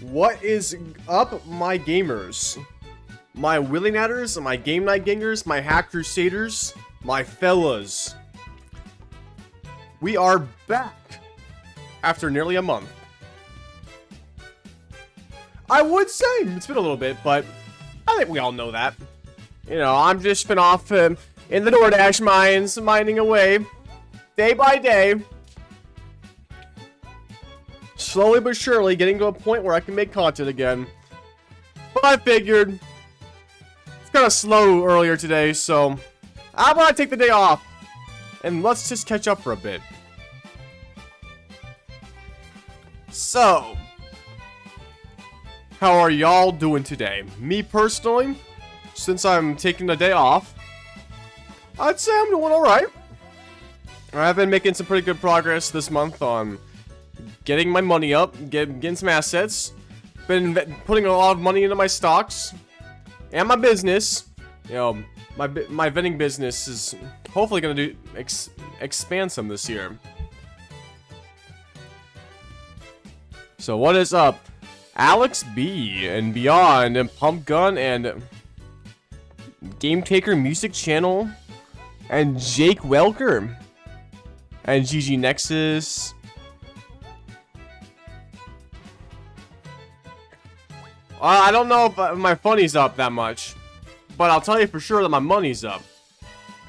What is up, my gamers? My Willy Natters, my Game Night Gangers, my Hack Crusaders, my fellas. We are back after nearly a month. I would say it's been a little bit, but I think we all know that. You know, I'm just been off in the DoorDash mines, mining away, day by day. Slowly but surely getting to a point where I can make content again. But I figured it's kind of slow earlier today, so I want to take the day off and let's just catch up for a bit. So, how are y'all doing today? Me personally, since I'm taking the day off, I'd say I'm doing alright. I've been making some pretty good progress this month on getting my money up, getting some assets. Been putting a lot of money into my stocks and my business. You know, my vending business is hopefully going to expand some this year. So what is up? Alex B and Beyond and Pump Gun and Game Taker Music Channel and Jake Welker and GG Nexus. I don't know if my funny's up that much, but I'll tell you for sure that my money's up.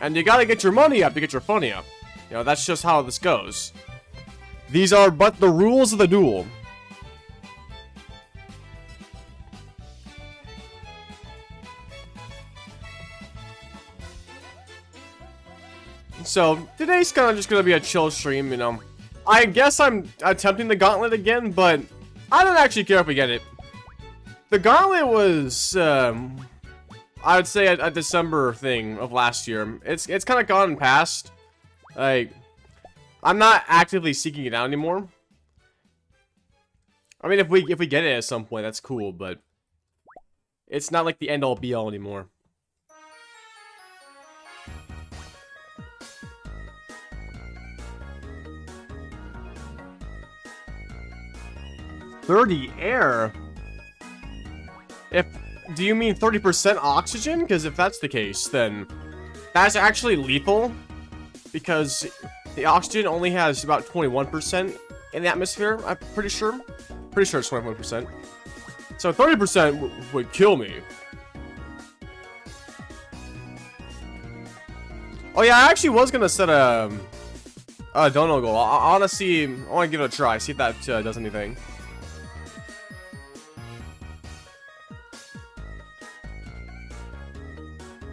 And you gotta get your money up to get your funny up. You know, that's just how this goes. These are but the rules of the duel. So, today's kind of just gonna be a chill stream, you know. I guess I'm attempting the Gauntlet again, but I don't actually care if we get it. The Gauntlet was, I would say a December thing of last year. It's kind of gone past. Like, I'm not actively seeking it out anymore. I mean, if we get it at some point, that's cool, but it's not like the end all be all anymore. $30 air. Do you mean 30% oxygen? Because if that's the case, then that's actually lethal. Because the oxygen only has about 21% in the atmosphere, I'm pretty sure. Pretty sure it's 21%. So 30% would kill me. Oh yeah, I actually was gonna set a dono goal. I wanna give it a try, see if that does anything.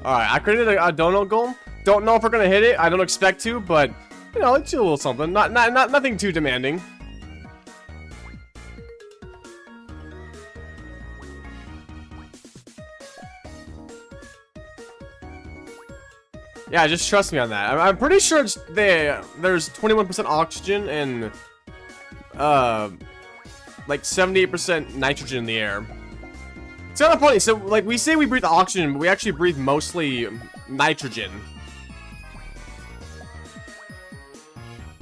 Alright, I created a dono goal. Don't know if we're gonna hit it. I don't expect to, but you know, it's a little something. Nothing too demanding. Yeah, just trust me on that. I'm pretty sure there's 21% oxygen and like 78% nitrogen in the air. It's kind of funny. So, like, we say we breathe oxygen, but we actually breathe mostly nitrogen.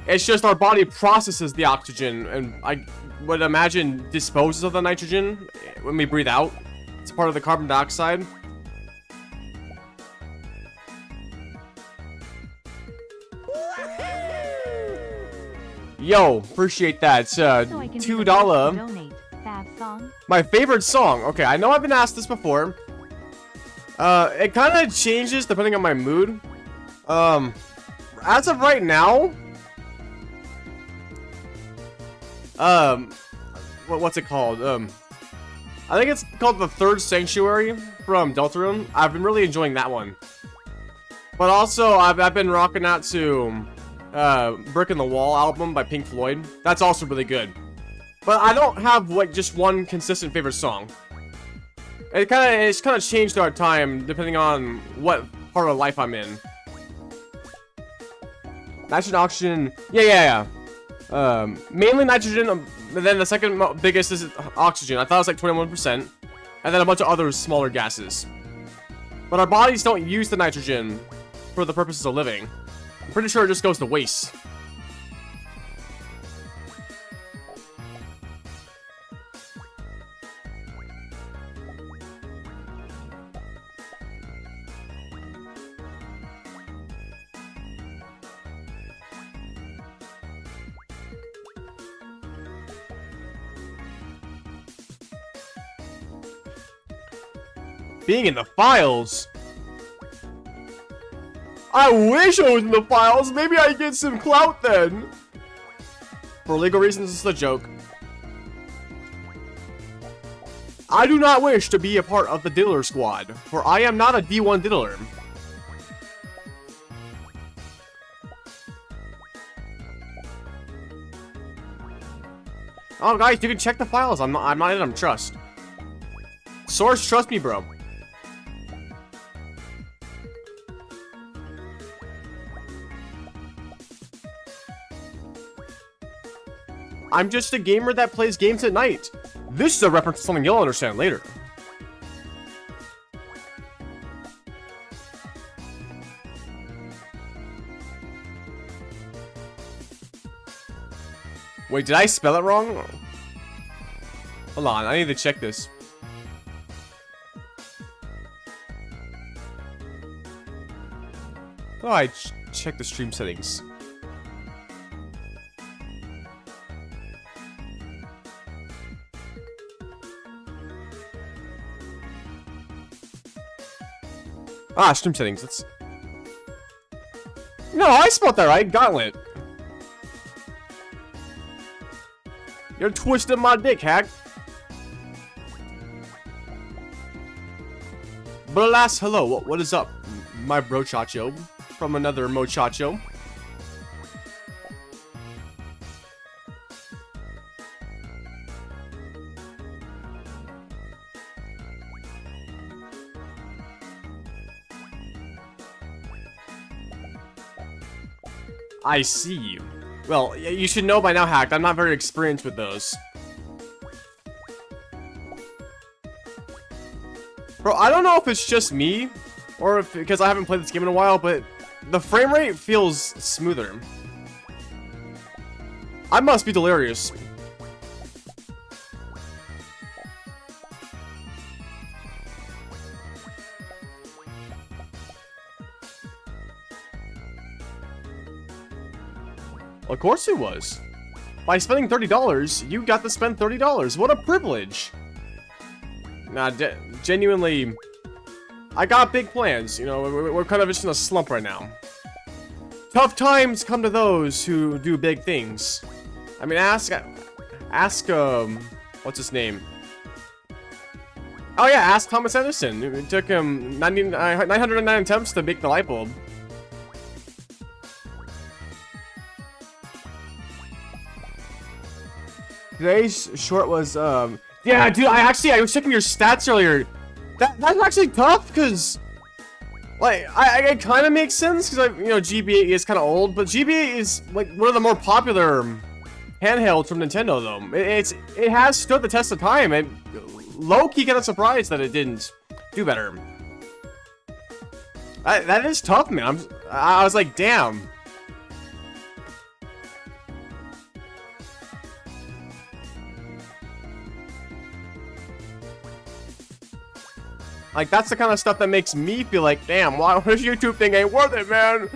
It's just our body processes the oxygen, and I would imagine disposes of the nitrogen when we breathe out. It's part of the carbon dioxide. Yo, appreciate that. It's $2. My favorite song. Okay, I know I've been asked this before. It kind of changes depending on my mood. As of right now, what's it called? I think it's called The Third Sanctuary from Deltarune. I've been really enjoying that one. But also, I've been rocking out to Brick in the Wall album by Pink Floyd. That's also really good. But I don't have like just one consistent favorite song. It's kind of changed throughout time depending on what part of life I'm in. Nitrogen, oxygen, yeah. Mainly nitrogen, and then the second biggest is oxygen. I thought it was like 21%, and then a bunch of other smaller gases. But our bodies don't use the nitrogen for the purposes of living. I'm pretty sure it just goes to waste. Being in the files. I wish I was in the files. Maybe I get some clout then. For legal reasons, it's a joke. I do not wish to be a part of the diddler squad, for I am not a D1 diddler. Oh, guys, you can check the files. I'm not in them. Trust. Source, trust me, bro. I'm just a gamer that plays games at night. This is a reference to something you'll understand later. Wait, did I spell it wrong? Hold on, I need to check this. Oh, I check the stream settings. Ah, stream settings. Let's. No, I spelled that right. Gauntlet. You're twisting my dick, hack. But alas, hello. What is up, my brochacho? From another mochacho. I see. Well, you should know by now, Hacked. I'm not very experienced with those. Bro, I don't know if it's just me, or if because I haven't played this game in a while, but the frame rate feels smoother. I must be delirious. Of course it was. By spending $30, you got to spend $30. What a privilege. Nah, genuinely, I got big plans. You know, we're kind of just in a slump right now. Tough times come to those who do big things. I mean, ask, what's his name? Oh yeah, ask Thomas Edison. It took him 909 attempts to make the light bulb. Today's short was, yeah, dude, I was checking your stats earlier. That's actually tough, because, like, it kind of makes sense, because, you know, GBA is kind of old, but GBA is, like, one of the more popular handhelds from Nintendo, though. It has stood the test of time, and low-key kind of surprised that it didn't do better. That is tough, man. I was like, damn. Like, that's the kind of stuff that makes me feel like, damn, why this YouTube thing ain't worth it, man.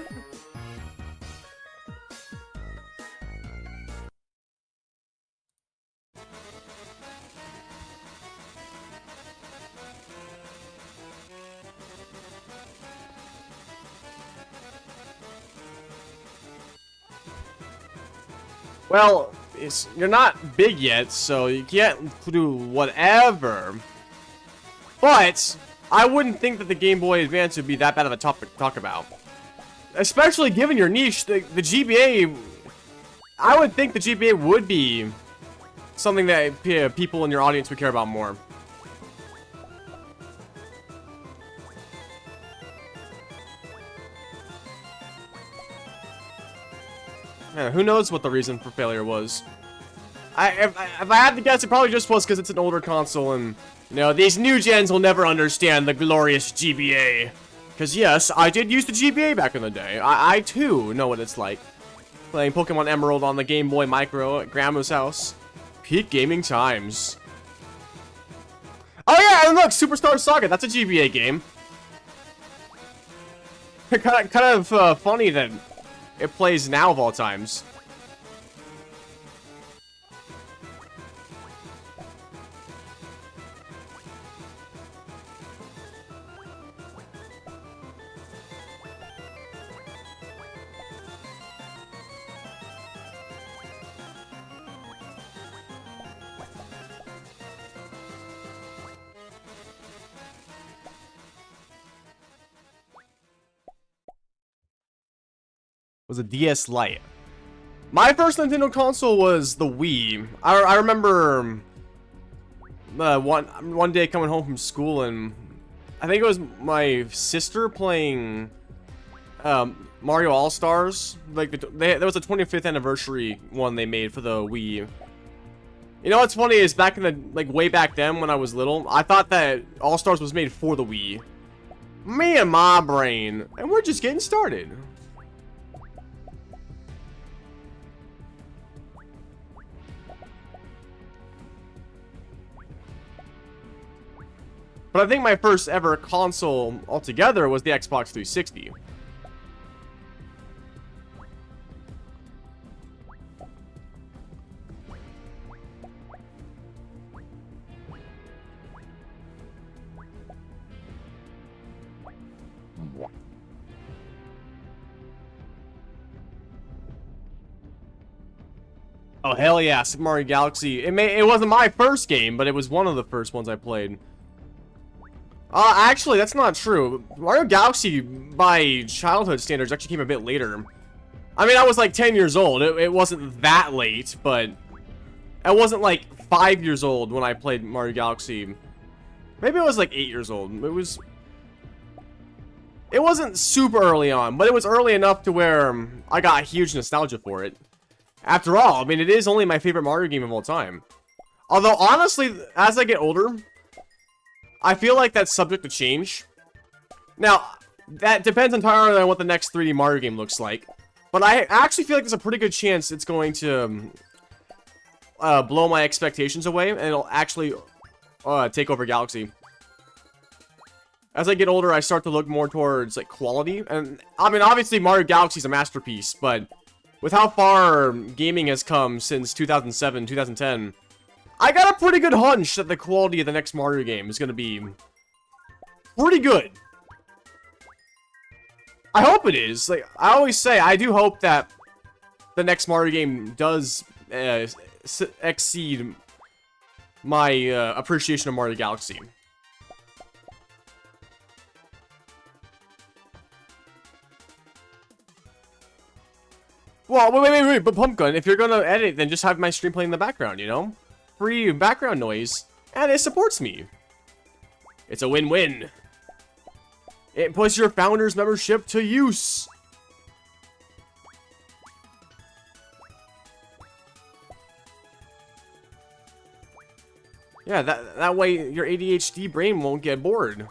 Well, you're not big yet, so you can't do whatever. But I wouldn't think that the Game Boy Advance would be that bad of a topic to talk about. Especially given your niche, the GBA... I would think the GBA would be something that people in your audience would care about more. Yeah, who knows what the reason for failure was. If I had to guess, it probably just was because it's an older console and... You know, these new gens will never understand the glorious GBA. Because yes, I did use the GBA back in the day. I too know what it's like. Playing Pokemon Emerald on the Game Boy Micro at Grandma's house. Peak gaming times. Oh yeah, and look, Superstar Saga, that's a GBA game. kind of funny that it plays now of all times. Was a DS Lite. My first Nintendo console was the Wii. I remember one day coming home from school, and I think it was my sister playing Mario All-Stars. Like there was a 25th anniversary one they made for the Wii. You know what's funny is back in the way back then when I was little, I thought that All-Stars was made for the Wii. Me and my brain, and we're just getting started. But I think my first ever console altogether was the Xbox 360. Oh hell yeah, Super Mario Galaxy. It wasn't my first game, but it was one of the first ones I played. Actually, that's not true. Mario Galaxy, by childhood standards, actually came a bit later. I mean, I was like 10 years old. It wasn't that late, but I wasn't like 5 years old when I played Mario Galaxy. Maybe I was like 8 years old. It wasn't super early on, but it was early enough to where I got huge nostalgia for it. After all, I mean, it is only my favorite Mario game of all time. Although, honestly, as I get older, I feel like that's subject to change. Now, that depends entirely on what the next 3D Mario game looks like. But I actually feel like there's a pretty good chance it's going to blow my expectations away, and it'll actually take over Galaxy. As I get older, I start to look more towards like quality. And I mean, obviously, Mario Galaxy is a masterpiece, but with how far gaming has come since 2007, 2010, I got a pretty good hunch that the quality of the next Mario game is going to be pretty good. I hope it is. Like I always say, I do hope that the next Mario game does exceed my appreciation of Mario Galaxy. Well, wait, but Pumpkin, if you're gonna edit, then just have my stream playing in the background, you know? Free background noise, and it supports me. It's a win-win. It puts your founder's membership to use. Yeah, that way your ADHD brain won't get bored.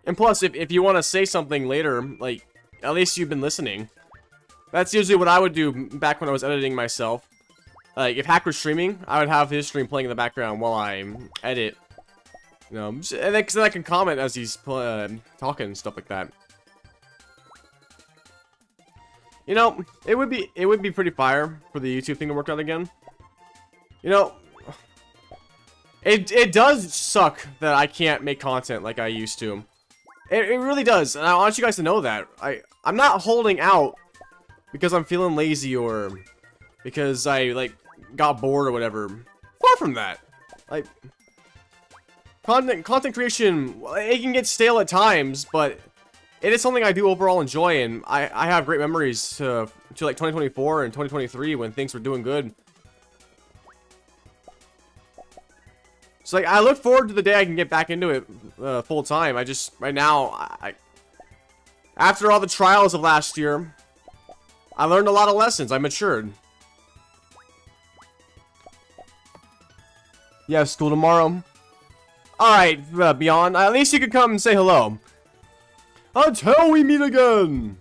And plus, if you want to say something later, like, at least you've been listening. That's usually what I would do back when I was editing myself. Like, if Hack was streaming, I would have his stream playing in the background while I edit. You know, and then I can comment as he's talking and stuff like that. You know, it would be pretty fire for the YouTube thing to work out again. You know, it does suck that I can't make content like I used to. It really does, and I want you guys to know that. I'm not holding out because I'm feeling lazy or because I, like, got bored or whatever. Far from that. Like, content creation, it can get stale at times, but it is something I do overall enjoy, and I have great memories to like 2024 and 2023 when things were doing good. So, like, I look forward to the day I can get back into it full time. Right now, after all the trials of last year, I learned a lot of lessons. I matured. Yeah, school tomorrow. Alright, Beyond, at least you could come and say hello. Until we meet again!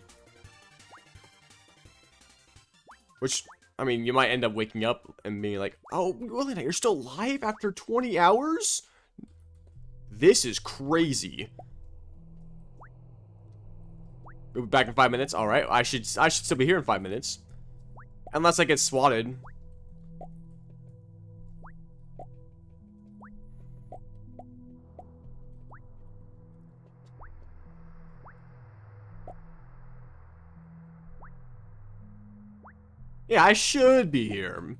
Which, I mean, you might end up waking up and being like, oh, Willie, you're still alive after 20 hours? This is crazy. We'll be back in 5 minutes. Alright, I should still be here in 5 minutes. Unless I get swatted. Yeah, I should be here.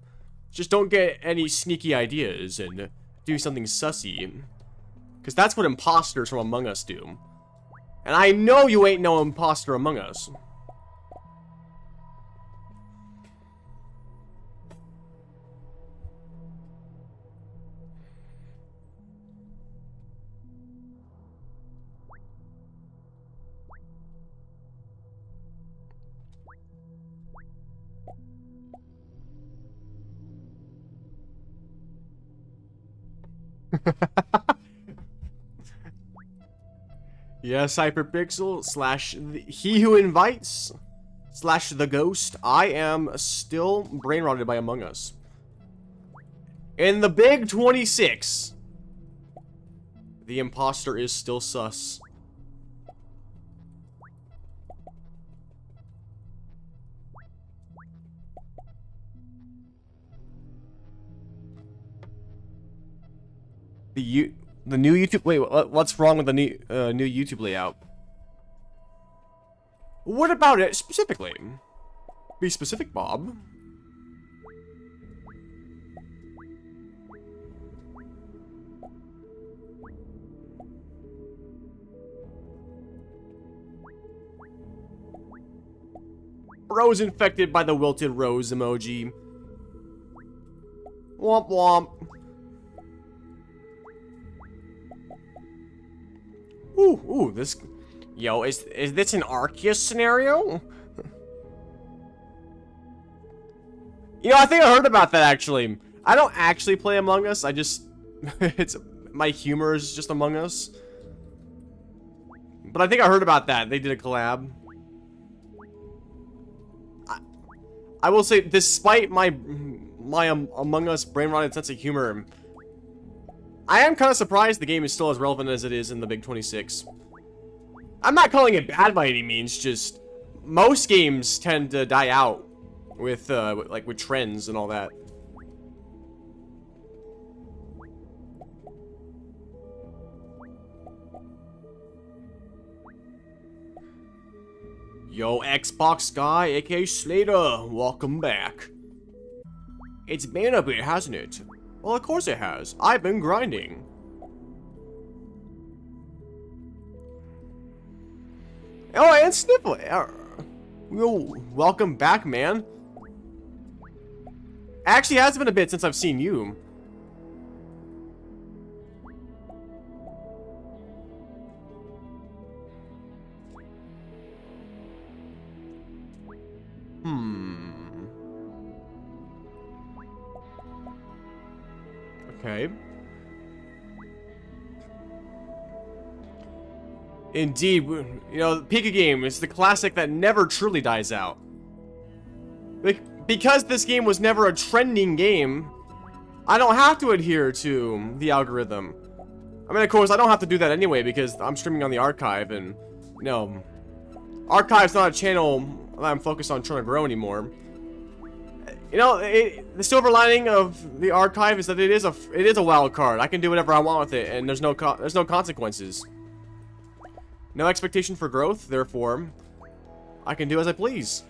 Just don't get any sneaky ideas and do something sussy. Because that's what imposters from Among Us do. And I know you ain't no imposter among us. Yes, Hyperpixel slash he who invites slash the ghost. I am still brain rotted by Among Us. In the big 26, the imposter is still sus. The new YouTube. Wait, what's wrong with the new YouTube layout? What about it specifically? Be specific, Bob. Bro's infected by the wilted rose emoji. Womp womp. Ooh, this... Yo, is this an Arceus scenario? You know, I think I heard about that, actually. I don't actually play Among Us, I just... it's... My humor is just Among Us. But I think I heard about that. They did a collab. I will say, despite my Among Us brain-rotted sense of humor... I am kind of surprised the game is still as relevant as it is in the Big 26. I'm not calling it bad by any means, just most games tend to die out with with trends and all that. Yo, Xbox guy, aka Slater, welcome back. It's been a bit, hasn't it? Well, of course it has. I've been grinding. Oh, and Sniffle. Welcome back, man. Actually, it has been a bit since I've seen you. Okay. Indeed, you know, Pika game is the classic that never truly dies out. Because this game was never a trending game, I don't have to adhere to the algorithm. I mean, of course, I don't have to do that anyway because I'm streaming on the archive and, you know, archive's not a channel that I'm focused on trying to grow anymore. You know, the silver lining of the archive is that it is a wild card. I can do whatever I want with it, and there's no consequences. No expectation for growth, therefore, I can do as I please.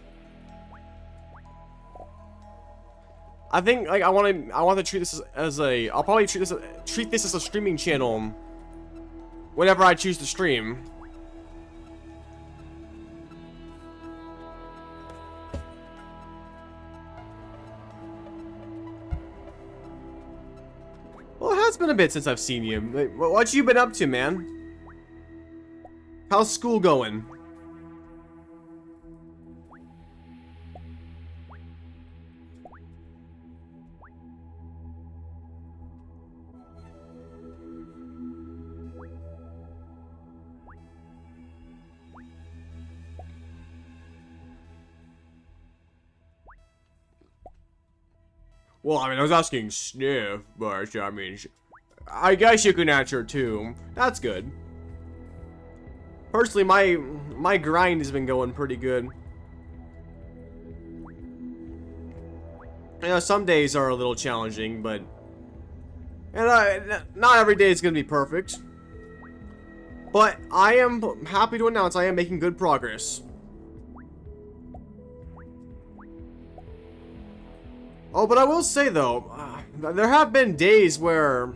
I think like I want to treat this as a I'll probably treat this as a streaming channel whenever I choose to stream. Well, it has been a bit since I've seen you. What you been up to, man? How's school going? Well, I mean, I was asking Sniff, but I mean, I guess you can answer too. That's good. Personally, my grind has been going pretty good. You know, some days are a little challenging, but not every day is gonna be perfect. But I am happy to announce I am making good progress. Oh, but I will say though, there have been days where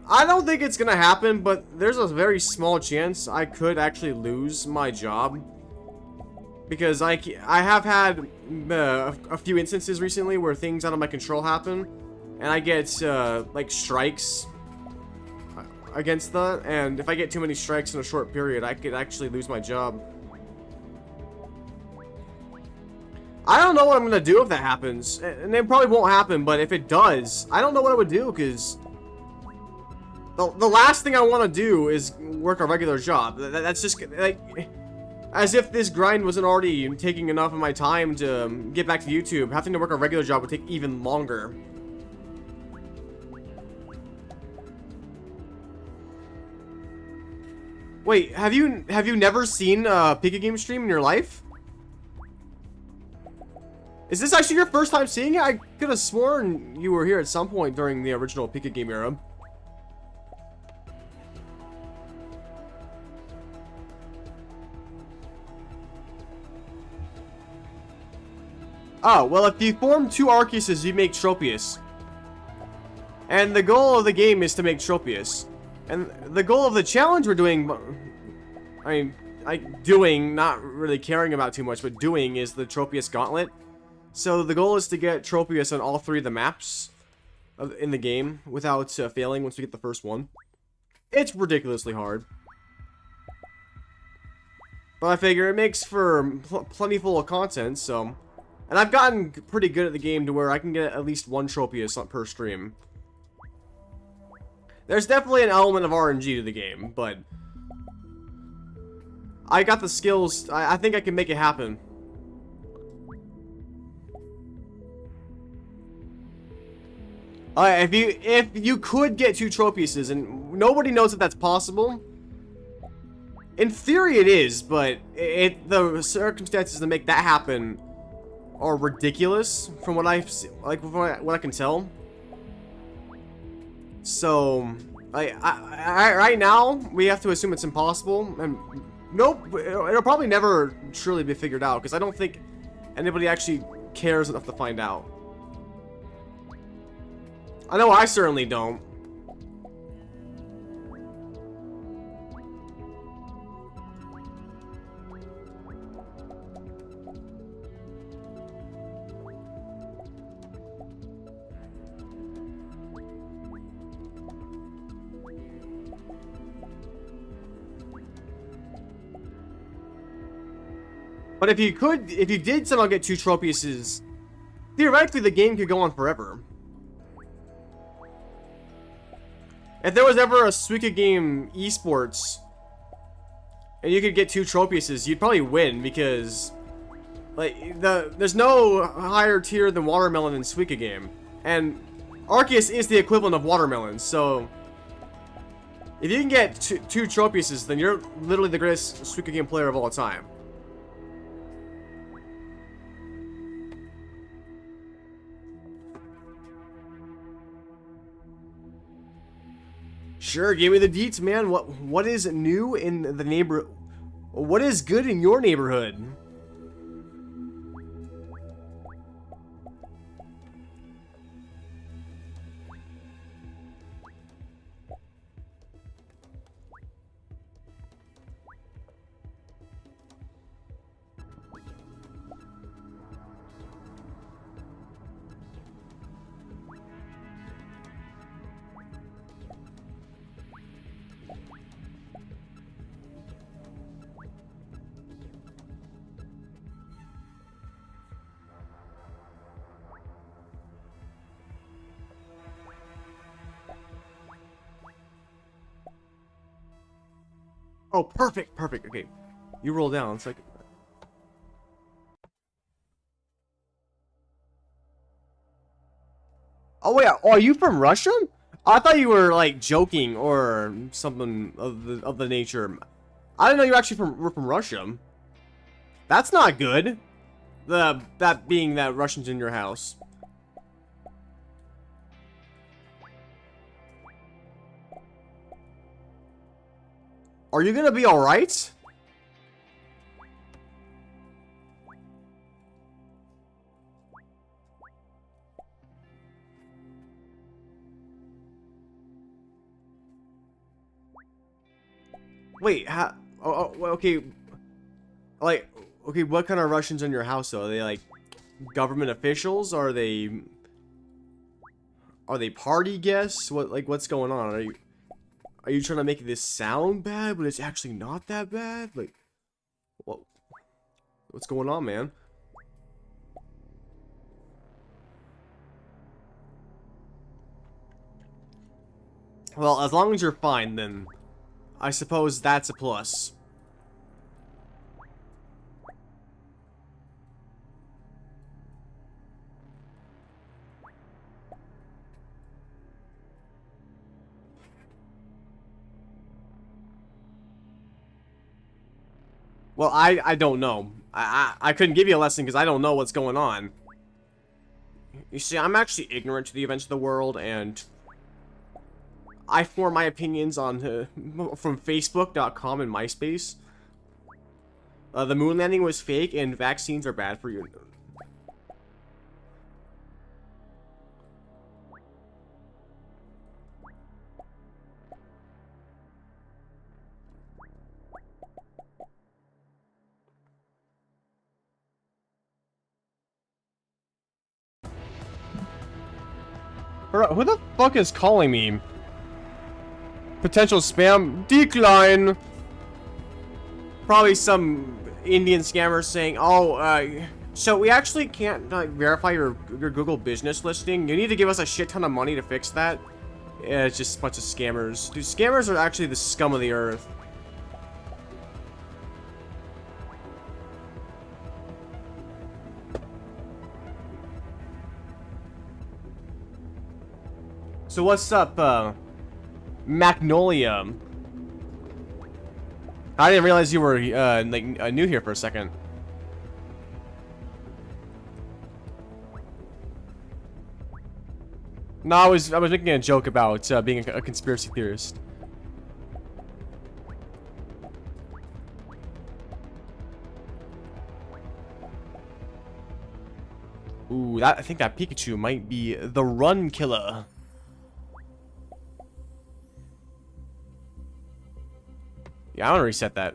I don't think it's gonna happen, but there's a very small chance I could actually lose my job. Because I have had a few instances recently where things out of my control happen. And I get, like, strikes against that. And if I get too many strikes in a short period, I could actually lose my job. I don't know what I'm gonna do if that happens. And it probably won't happen, but if it does, I don't know what I would do, because the last thing I want to do is work a regular job. That's just, like, as if this grind wasn't already taking enough of my time to get back to YouTube. Having to work a regular job would take even longer. Wait, have you never seen a Pika game stream in your life? Is this actually your first time seeing it? I could have sworn you were here at some point during the original Pika game era. Oh, well, if you form 2 Arceuses, you make Tropius. And the goal of the game is to make Tropius. And the goal of the challenge we're doing, I mean, not really caring about too much, but doing is the Tropius Gauntlet. So the goal is to get Tropius on all 3 of the maps in the game without failing once we get the first one. It's ridiculously hard. But I figure it makes for plenty full of content, so... And I've gotten pretty good at the game to where I can get at least 1 Tropius per stream. There's definitely an element of RNG to the game, but... I got the skills. I think I can make it happen. If you could get 2 Tropiuses, and nobody knows if that's possible. In theory it is, but the circumstances to make that happen are ridiculous from what what I can tell. So right now we have to assume it's impossible, and nope, it'll probably never truly be figured out because I don't think anybody actually cares enough to find out. I know I certainly don't. But if you did somehow get 2 Tropiuses, theoretically the game could go on forever. If there was ever a Suika game esports, and you could get 2 Tropiuses, you'd probably win because, like, there's no higher tier than Watermelon in Suika game, and Arceus is the equivalent of Watermelon. So, if you can get 2 Tropiuses, then you're literally the greatest Suika game player of all time. Sure, give me the deets, man. What is new in the neighbor? What is good in your neighborhood? Oh, perfect, perfect. Okay, you roll down. It's like, oh wait, oh, are you from Russia? I thought you were like joking or something of the nature. I didn't know you actually were from Russia. That's not good. That being that Russians in your house. Are you gonna be alright? Wait, how? Oh, okay. Like, okay, what kind of Russians in your house though? Are they like government officials? Are they party guests? What's going on? Are you trying to make this sound bad, but it's actually not that bad? Like, what's going on, man? Well, as long as you're fine, then I suppose that's a plus. Well, I don't know. I couldn't give you a lesson because I don't know what's going on. You see, I'm actually ignorant to the events of the world, and I form my opinions on from Facebook.com and MySpace. The moon landing was fake, and vaccines are bad for you. Bro, who the fuck is calling me? Potential spam decline. Probably some Indian scammer saying, "Oh, so we actually can't verify your Google business listing. You need to give us a shit ton of money to fix that." Yeah, it's just a bunch of scammers. Dude, scammers are actually the scum of the earth. So what's up, Magnolia? I didn't realize you were new here for a second. No, I was making a joke about being a conspiracy theorist. Ooh, I think that Pikachu might be the run killer. Yeah, I want to reset that.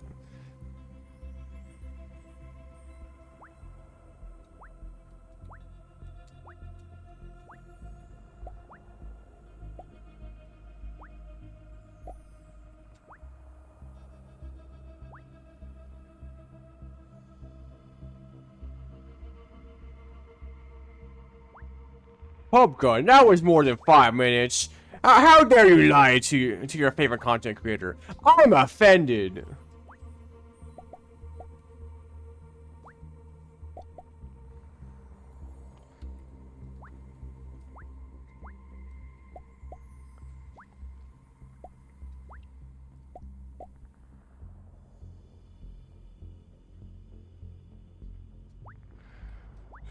Popcorn, that was more than 5 minutes. How dare you lie to your favorite content creator? I'm offended.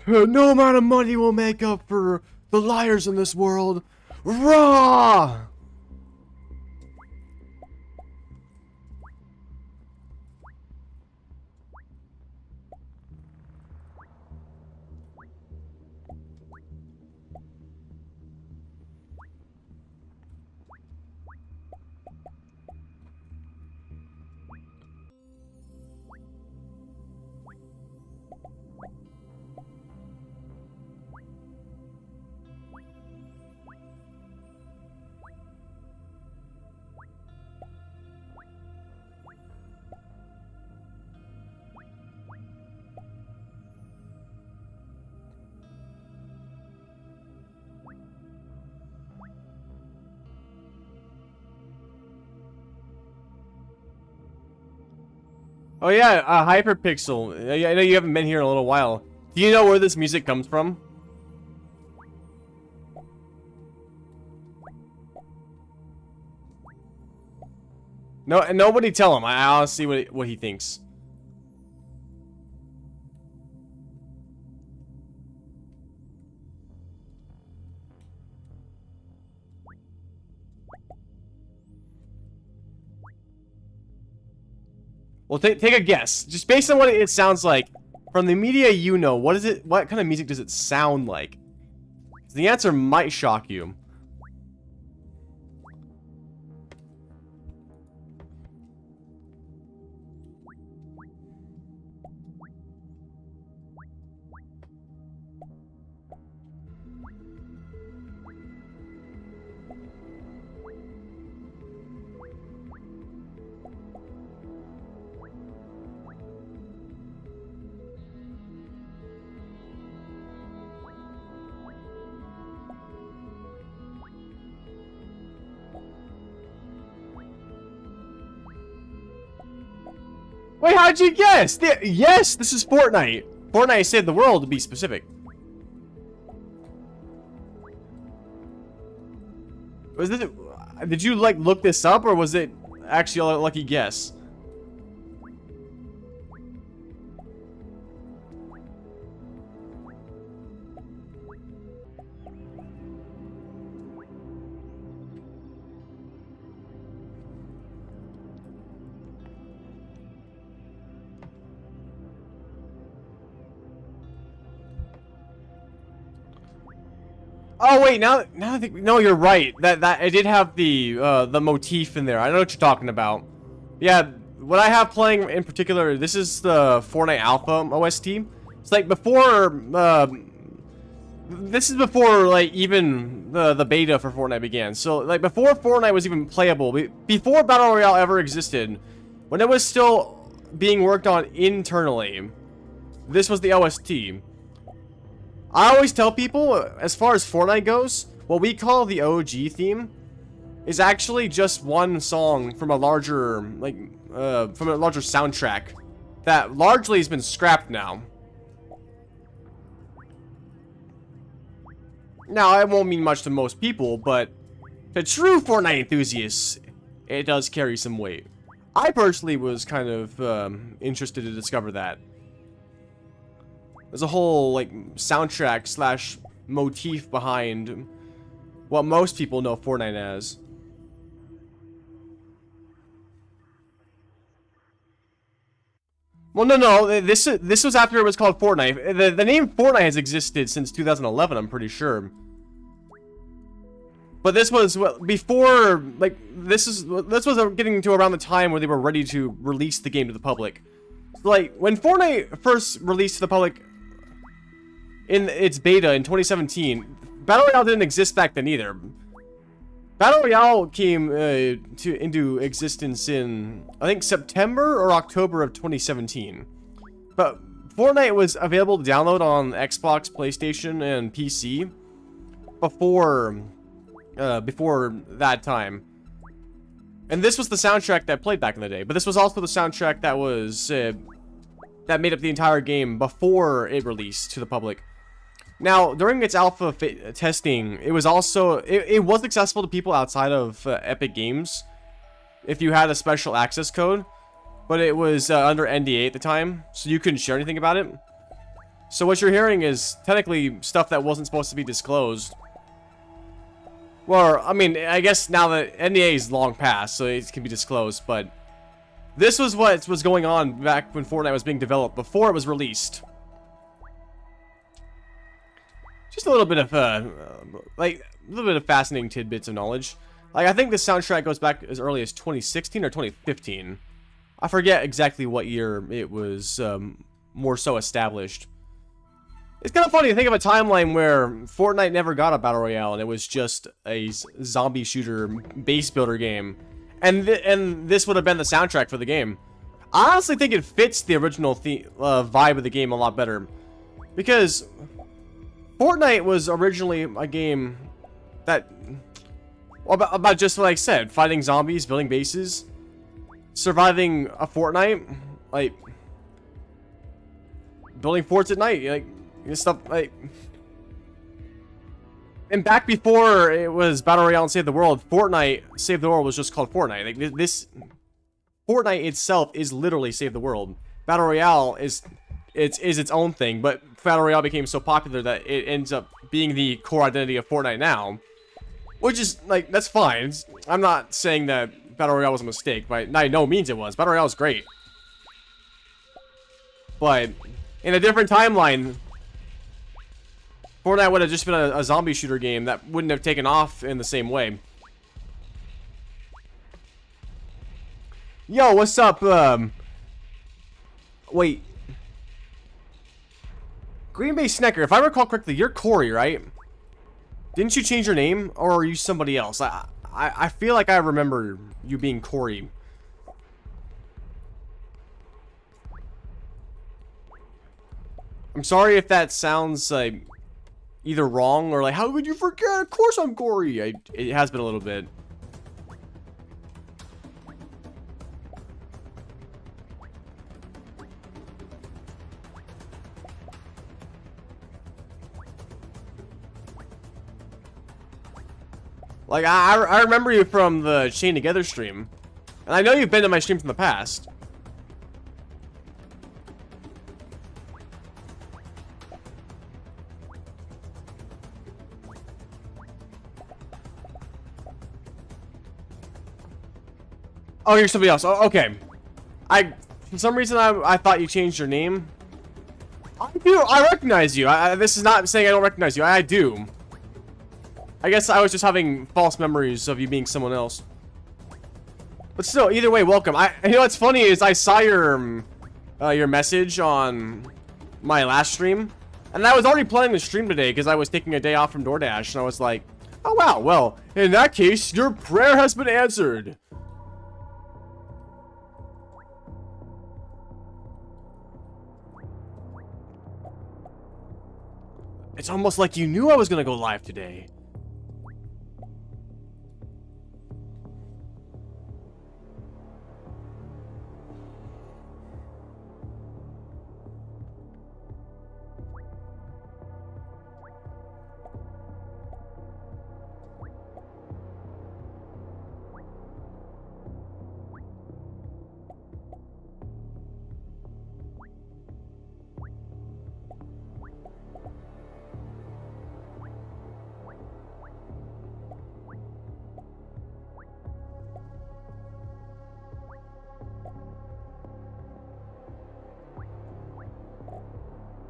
No amount of money will make up for the liars in this world. Raw! Oh yeah, Hyperpixel. I know you haven't been here in a little while. Do you know where this music comes from? No, nobody tell him. I'll see what he thinks. Well, take a guess. Just based on what it sounds like from the media you know. What is it? What kind of music does it sound like? The answer might shock you. Wait, how'd you guess? Yes, this is Fortnite. Fortnite saved the world, to be specific. Was this? Did you like look this up, or was it actually a lucky guess? Oh wait, now I think no, you're right. That I did have the motif in there. I know what you're talking about. Yeah, what I have playing in particular, this is the Fortnite Alpha OST. It's like before this is before like even the beta for Fortnite began. So like before Fortnite was even playable, before Battle Royale ever existed, when it was still being worked on internally, this was the OST. I always tell people, as far as Fortnite goes, what we call the OG theme is actually just one song from a larger, soundtrack that largely has been scrapped now. Now, it won't mean much to most people, but to true Fortnite enthusiasts, it does carry some weight. I personally was kind of interested to discover that. There's a whole, like, soundtrack slash motif behind what most people know Fortnite as. Well, no, this was after it was called Fortnite. The name Fortnite has existed since 2011, I'm pretty sure. But this was before, like, this was getting to around the time where they were ready to release the game to the public. So, like, when Fortnite first released to the public in its beta in 2017, Battle Royale didn't exist back then either. Battle Royale came into existence in, I think, September or October of 2017. But Fortnite was available to download on Xbox, PlayStation, and PC before that time. And this was the soundtrack that played back in the day. But this was also the soundtrack that was that made up the entire game before it released to the public. Now, during its alpha testing, it was also it was accessible to people outside of Epic Games if you had a special access code, but it was under NDA at the time, so you couldn't share anything about it. So what you're hearing is technically stuff that wasn't supposed to be disclosed. Well, I mean, I guess now that NDA is long past, so it can be disclosed, but this was what was going on back when Fortnite was being developed before it was released. Just a little bit of fascinating tidbits of knowledge. Like, I think the soundtrack goes back as early as 2016 or 2015. I forget exactly what year it was more so established. It's kind of funny to think of a timeline where Fortnite never got a Battle Royale and it was just a zombie shooter base builder game. And this would have been the soundtrack for the game. I honestly think it fits the original vibe of the game a lot better. Because Fortnite was originally a game that about just what I said, fighting zombies, building bases, surviving a fortnight, like building forts at night, like stuff like. And back before it was Battle Royale and Save the World, Fortnite Save the World was just called Fortnite. Like this Fortnite itself is literally Save the World. Battle Royale is its own thing, but Battle Royale became so popular that it ends up being the core identity of Fortnite now. Which is, like, that's fine. I'm not saying that Battle Royale was a mistake, by no means it was. Battle Royale was great. But in a different timeline, Fortnite would have just been a zombie shooter game that wouldn't have taken off in the same way. Yo, what's up? Wait. Green Bay Snecker, if I recall correctly, you're Corey, right? Didn't you change your name, or are you somebody else? I feel like I remember you being Corey. I'm sorry if that sounds like either wrong or like, how could you forget? Of course I'm Corey. It has been a little bit. Like, I remember you from the Chain Together stream. And I know you've been to my streams in the past. Oh, you're somebody else. Oh, okay. For some reason, I thought you changed your name. I recognize you. This is not saying I don't recognize you. I do. I guess I was just having false memories of you being someone else. But still, either way, welcome. You know what's funny is I saw your message on my last stream, and I was already planning to stream today because I was taking a day off from DoorDash, and I was like, oh wow, well, in that case, your prayer has been answered. It's almost like you knew I was gonna go live today.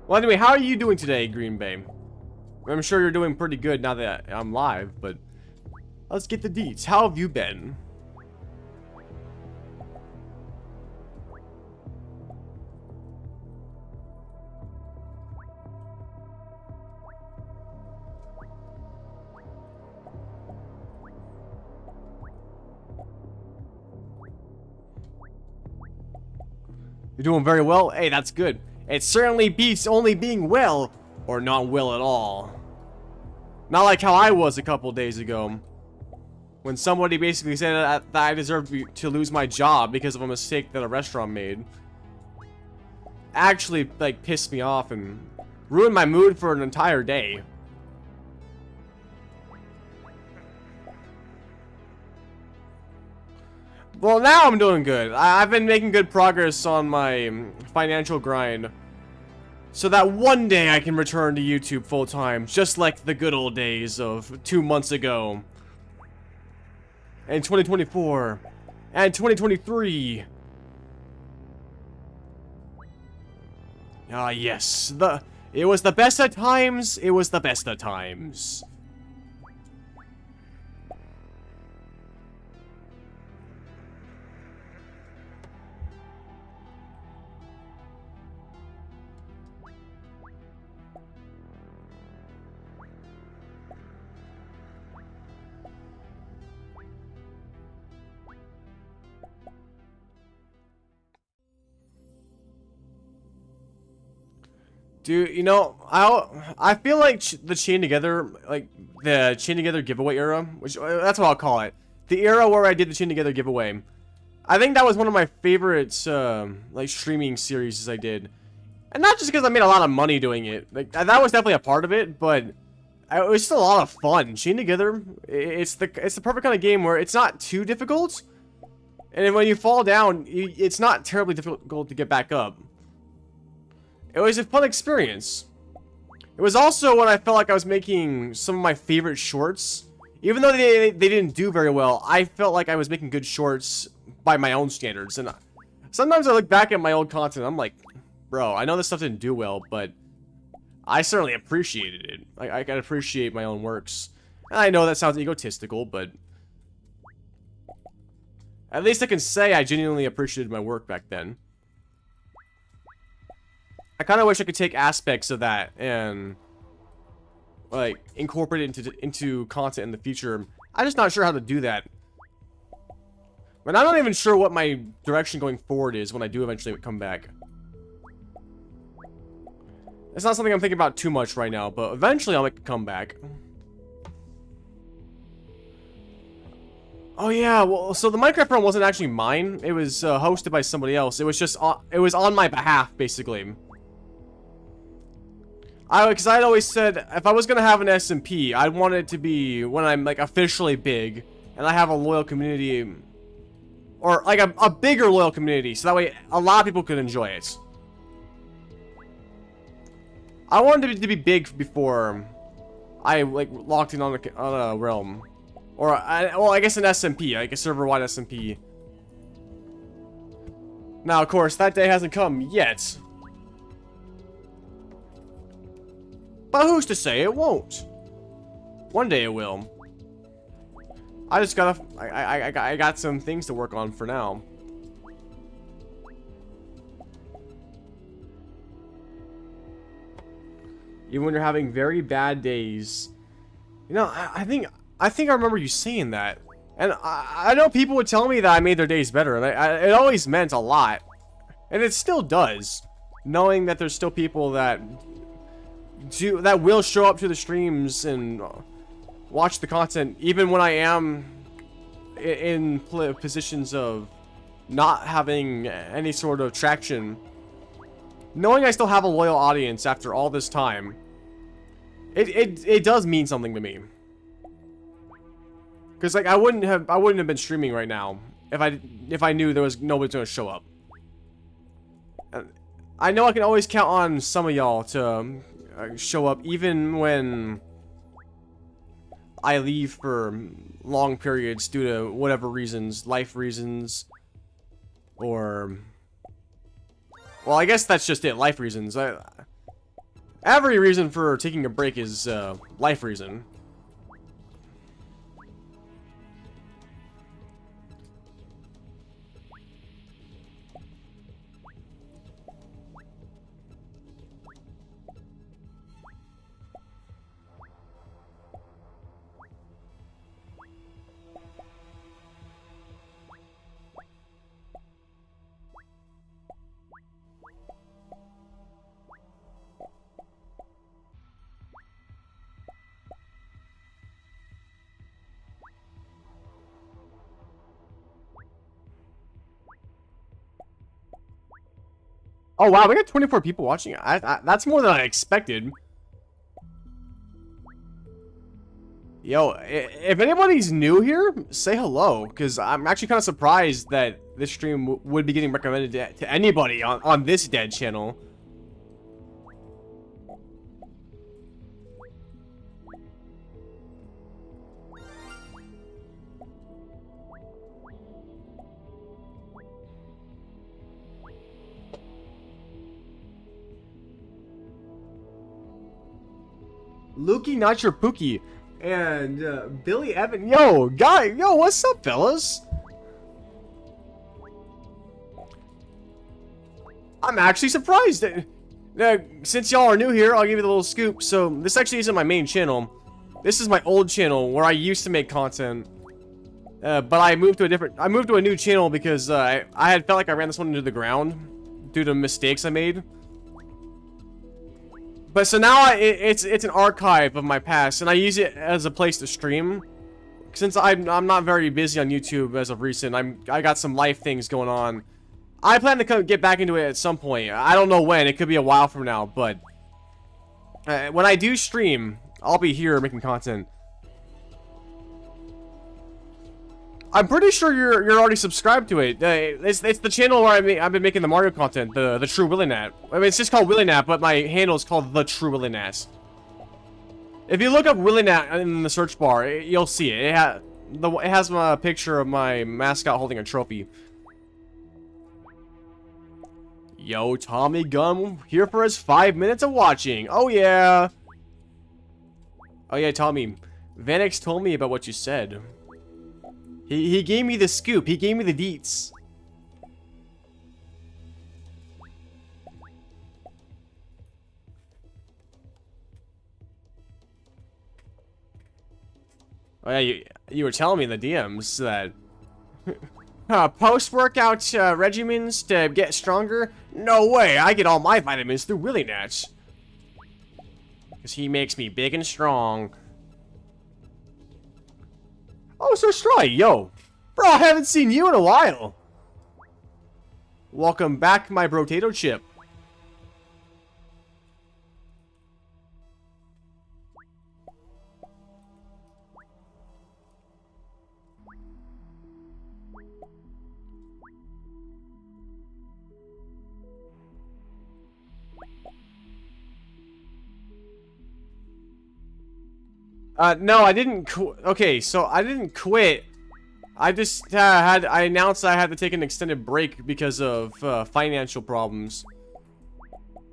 Well, anyway, how are you doing today, Green Bay? I'm sure you're doing pretty good now that I'm live, but let's get the deets. How have you been? You're doing very well? Hey, that's good. It certainly beats only being well, or not well at all. Not like how I was a couple days ago, when somebody basically said that I deserved to lose my job because of a mistake that a restaurant made. Actually, like, pissed me off and ruined my mood for an entire day. Well, now I'm doing good. I've been making good progress on my financial grind, so that one day I can return to YouTube full-time, just like the good old days of 2 months ago. And 2024. And 2023. Ah, yes. It was the best of times. It was the best of times. Dude, you know, I feel like the Chain Together, like the Chain Together giveaway era, which that's what I'll call it, the era where I did the Chain Together giveaway. I think that was one of my favorite like streaming series I did, and not just because I made a lot of money doing it. Like that was definitely a part of it, but it was still a lot of fun. Chain Together, it's the perfect kind of game where it's not too difficult, and when you fall down, it's not terribly difficult to get back up. It was a fun experience. It was also when I felt like I was making some of my favorite shorts. Even though they didn't do very well, I felt like I was making good shorts by my own standards. And sometimes I look back at my old content, I'm like, bro, I know this stuff didn't do well, but I certainly appreciated it. I can appreciate my own works. And I know that sounds egotistical, but at least I can say I genuinely appreciated my work back then. I kind of wish I could take aspects of that and like incorporate it into content in the future. I'm just not sure how to do that. But I'm not even sure what my direction going forward is when I do eventually come back. It's not something I'm thinking about too much right now, but eventually I'll make a comeback. Oh yeah, well, so the Minecraft run wasn't actually mine. It was hosted by somebody else. It was just it was on my behalf, basically. Because I'd always said if I was gonna have an SMP, I'd want it to be when I'm like officially big and I have a loyal community, or like a bigger loyal community, so that way a lot of people could enjoy it. I wanted it to be big before I like locked in on a realm, or well, I guess an SMP, like a server-wide SMP. Now, of course, that day hasn't come yet. But who's to say it won't? One day it will. I just gotta... I got some things to work on for now. Even when you're having very bad days. You know, I think I remember you saying that. And I know people would tell me that I made their days better. And it always meant a lot. And it still does. Knowing that there's still people that will show up to the streams and watch the content, even when I am in positions of not having any sort of traction. Knowing I still have a loyal audience after all this time, it does mean something to me. Because like I wouldn't have been streaming right now if I knew there was nobody gonna show up. I know I can always count on some of y'all to show up even when I leave for long periods due to whatever reasons, life reasons, or... Well, I guess that's just it, life reasons. Every reason for taking a break is life reason. Oh wow, we got 24 people watching. That's more than I expected. Yo, if anybody's new here, say hello, because I'm actually kind of surprised that this stream would be getting recommended to anybody on this dead channel. Lukey, not your Pookie, and Billy Evan. Yo, what's up, fellas? I'm actually surprised. Since y'all are new here, I'll give you the little scoop. So this actually isn't my main channel. This is my old channel where I used to make content. But I moved to a new channel because I had felt like I ran this one into the ground due to mistakes I made. But so now it's an archive of my past, and I use it as a place to stream. Since I'm not very busy on YouTube as of recent, I got some life things going on. I plan to get back into it at some point. I don't know when. It could be a while from now, but when I do stream, I'll be here making content. I'm pretty sure you're already subscribed to it. It's the channel where I've been making the Mario content, the True Willy Nat. I mean, it's just called Willy Nat, but my handle is called the True Willy Nat. If you look up Willy Nat in the search bar, you'll see it. It has a picture of my mascot holding a trophy. Yo, Tommy Gunn here for his 5 minutes of watching. Oh yeah. Oh yeah, Tommy. Vanix told me about what you said. He gave me the scoop. He gave me the deets. Oh yeah, you were telling me in the DMs that post-workout regimens to get stronger? No way, I get all my vitamins through Willy Nats. Because he makes me big and strong. Oh, Sir Stry, yo. Bro, I haven't seen you in a while. Welcome back, my brotato chip. No, I didn't okay, so I didn't quit. I just I announced I had to take an extended break because of financial problems.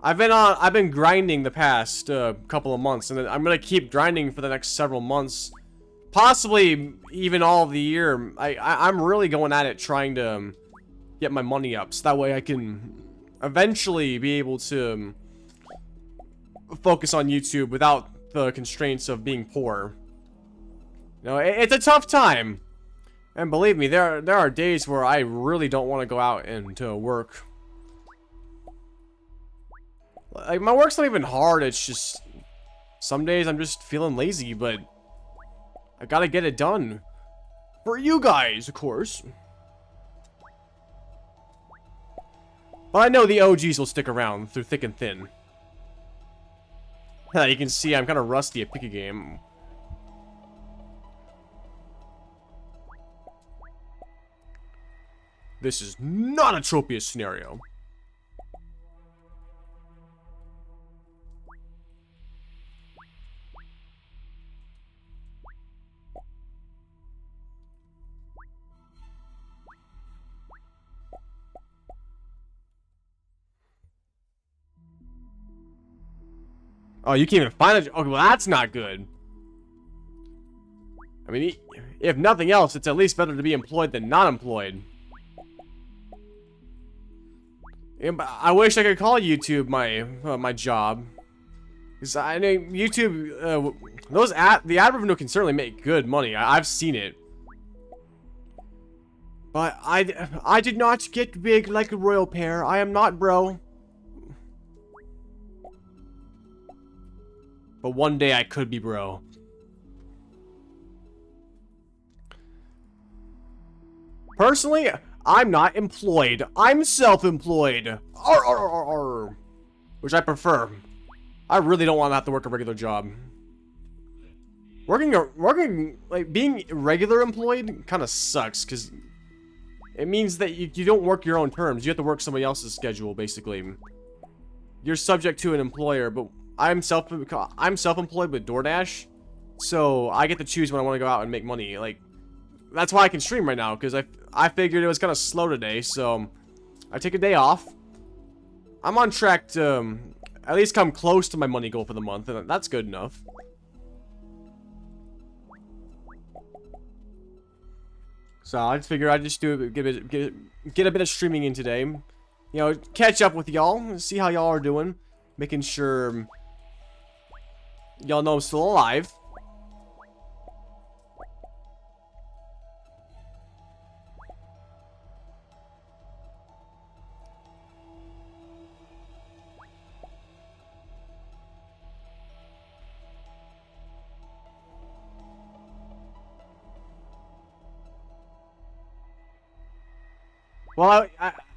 I've been grinding the past couple of months, and I'm gonna keep grinding for the next several months, possibly even all of the year. I'm really going at it, trying to get my money up, so that way I can eventually be able to focus on YouTube without the constraints of being poor. You know, it's a tough time, and believe me, there are days where I really don't want to go out and work. Like, my work's not even hard, it's just some days I'm just feeling lazy, but I gotta get it done for you guys, of course. But I know the OGs will stick around through thick and thin. You can see I'm kind of rusty at pick a game. This is not a Tropius scenario. Oh, you can't even find it. Oh, well, that's not good. I mean, if nothing else, it's at least better to be employed than not employed. I wish I could call YouTube my job, because I know YouTube, the ad revenue can certainly make good money. I've seen it, but I did not get big like a royal pair. I am not, bro. But one day I could be, bro. Personally, I'm not employed. I'm self-employed. Which I prefer. I really don't want to have to work a regular job. Working like being regular employed kind of sucks, because it means that you don't work your own terms. You have to work somebody else's schedule, basically. You're subject to an employer, but I'm self-employed with DoorDash, so I get to choose when I want to go out and make money. Like, that's why I can stream right now, because I figured it was kind of slow today, so I take a day off. I'm on track to at least come close to my money goal for the month, and that's good enough. So I just figure I'd just get a bit of streaming in today. You know, catch up with y'all, see how y'all are doing, making sure y'all know I'm still alive. Well,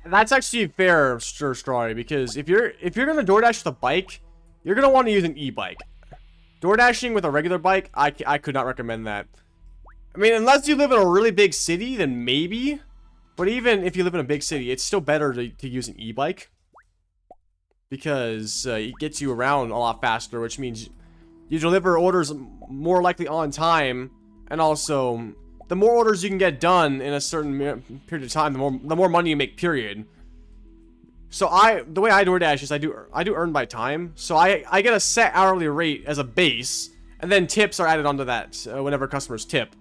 that's actually a fair story, because if you're gonna DoorDash with a bike, you're gonna want to use an e-bike. DoorDashing with a regular bike, I could not recommend that. I mean, unless you live in a really big city, then maybe. But even if you live in a big city, it's still better to use an e-bike, because it gets you around a lot faster, which means you deliver orders more likely on time, and also the more orders you can get done in a certain period of time, the more money you make, period. So the way I DoorDash is I do earn by time. So I get a set hourly rate as a base, and then tips are added onto that whenever customers tip.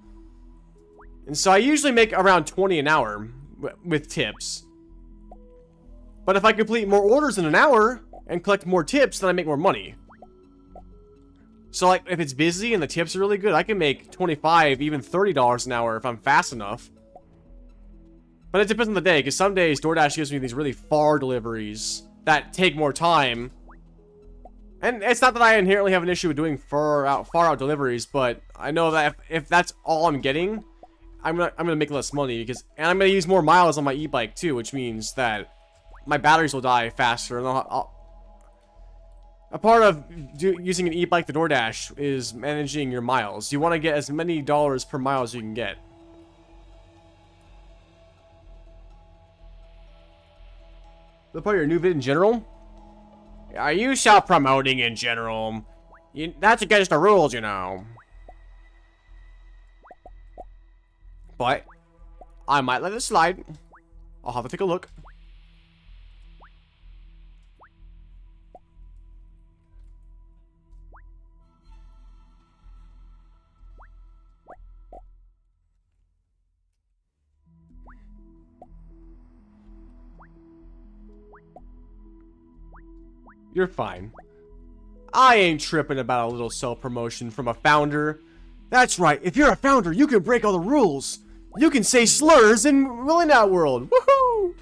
And so I usually make around 20 an hour with tips. But if I complete more orders in an hour and collect more tips, then I make more money. So, like, if it's busy and the tips are really good, I can make $25, even $30 an hour if I'm fast enough. But it depends on the day, because some days DoorDash gives me these really far deliveries that take more time. And it's not that I inherently have an issue with doing far out deliveries, but I know that if that's all I'm getting, I'm gonna make less money, and I'm gonna use more miles on my e-bike too, which means that my batteries will die faster, and a part of using an e-bike to DoorDash is managing your miles. You want to get as many dollars per mile as you can get. The part of your new vid in general? Are you self-promoting in general? That's against the rules, you know. But I might let it slide. I'll have to take a look. You're fine. I ain't tripping about a little self-promotion from a founder. That's right, if you're a founder, you can break all the rules. You can say slurs in Willing Out World. Woohoo!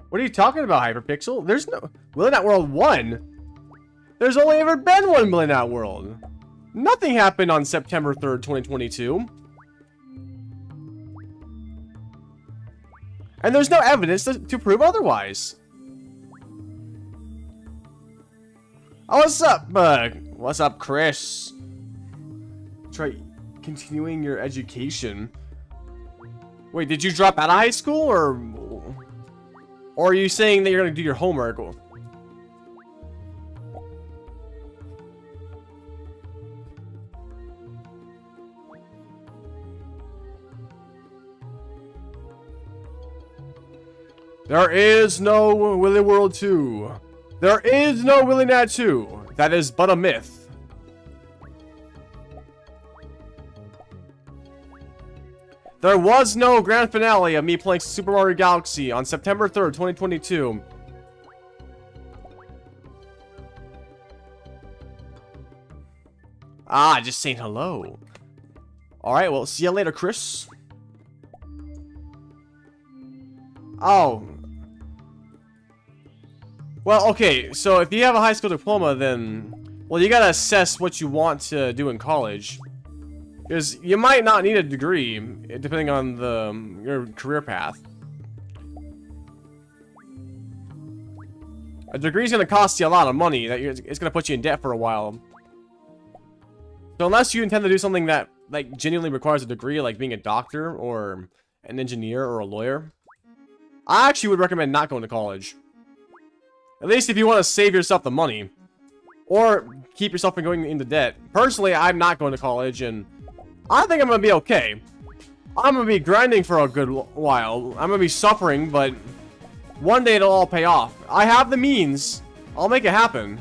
What are you talking about, Hyperpixel? There's no... Willing Out World 1? There's only ever been one Willing Out World. Nothing happened on September 3rd, 2022. And there's no evidence to prove otherwise. Oh, what's up, Chris? Try continuing your education. Wait, did you drop out of high school, or are you saying that you're gonna do your homework? There is no Willy World 2. There is no Willy Nat 2. That is but a myth. There was no grand finale of me playing Super Mario Galaxy on September 3rd, 2022. Ah, just saying hello. Alright, well, see you later, Chris. Oh. Well, okay, so if you have a high school diploma, then... Well, you gotta assess what you want to do in college. Because you might not need a degree, depending on your career path. A degree is going to cost you a lot of money. It's going to put you in debt for a while. So unless you intend to do something that like genuinely requires a degree, like being a doctor or an engineer or a lawyer, I actually would recommend not going to college. At least if you want to save yourself the money. Or keep yourself from going into debt. Personally, I'm not going to college, and I think I'm going to be okay. I'm going to be grinding for a good while. I'm going to be suffering, but one day it'll all pay off. I have the means. I'll make it happen.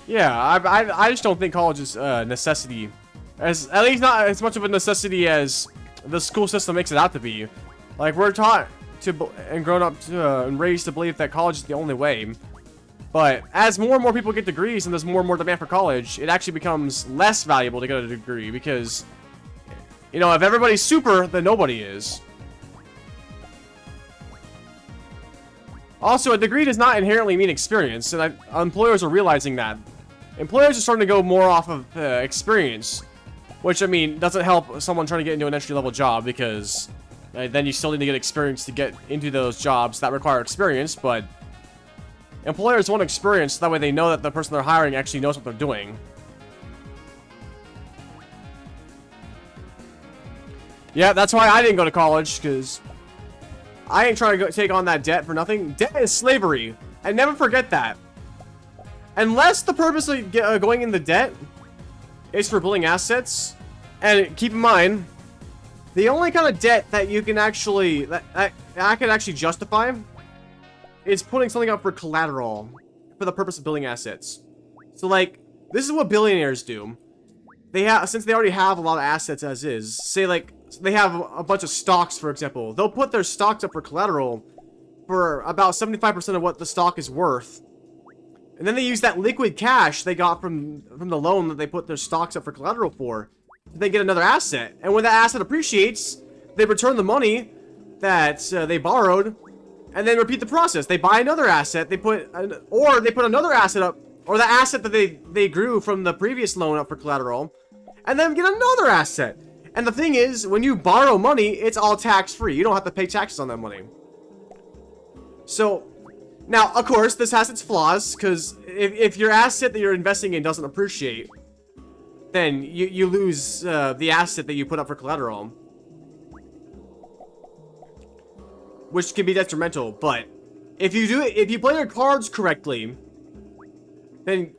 Yeah, I just don't think college is a necessity. At least not as much of a necessity as the school system makes it out to be. Like, we're taught to and grown up to, and raised to believe that college is the only way. But as more and more people get degrees and there's more and more demand for college, it actually becomes less valuable to get a degree because, you know, if everybody's super, then nobody is. Also, a degree does not inherently mean experience, and employers are realizing that. Employers are starting to go more off of experience, which, I mean, doesn't help someone trying to get into an entry-level job because then you still need to get experience to get into those jobs that require experience, but employers want experience so that way they know that the person they're hiring actually knows what they're doing. Yeah, that's why I didn't go to college, because I ain't trying to take on that debt for nothing. Debt is slavery, and never forget that. Unless the purpose of going into debt is for building assets, and keep in mind, the only kind of debt that you can actually, that I can actually justify is putting something up for collateral for the purpose of building assets. So, like, this is what billionaires do. They have, since they already have a lot of assets as is, say, like, they have a bunch of stocks, for example. They'll put their stocks up for collateral for about 75% of what the stock is worth. And then they use that liquid cash they got from the loan that they put their stocks up for collateral for. They get another asset. And when that asset appreciates, they return the money that they borrowed and then repeat the process. They buy another asset, they put another asset up, or the asset that they grew from the previous loan up for collateral, and then get another asset. And the thing is, when you borrow money, it's all tax-free. You don't have to pay taxes on that money. So, now, of course, this has its flaws, because if your asset that you're investing in doesn't appreciate, then you lose the asset that you put up for collateral, which can be detrimental. But if you play your cards correctly, then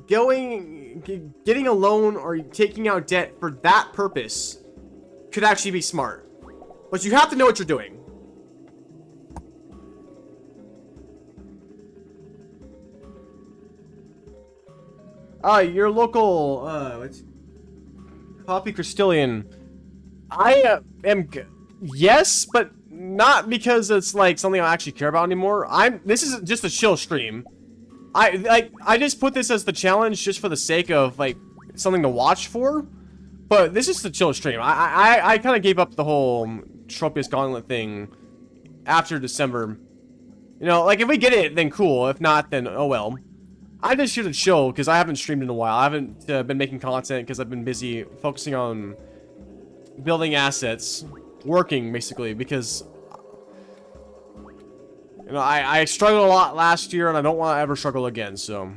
getting a loan or taking out debt for that purpose could actually be smart. But you have to know what you're doing. Your local, Coffee Crystallian. I am, yes, but not because it's like something I actually care about anymore. This is just a chill stream. I just put this as the challenge just for the sake of, like, something to watch for. But this is the chill stream. I kind of gave up the whole Tropius Gauntlet thing after December. You know, like, if we get it, then cool. If not, then oh well. I just here to chill because I haven't streamed in a while. I haven't been making content because I've been busy focusing on building assets. Working, basically, because... You know, I struggled a lot last year, and I don't want to ever struggle again, so...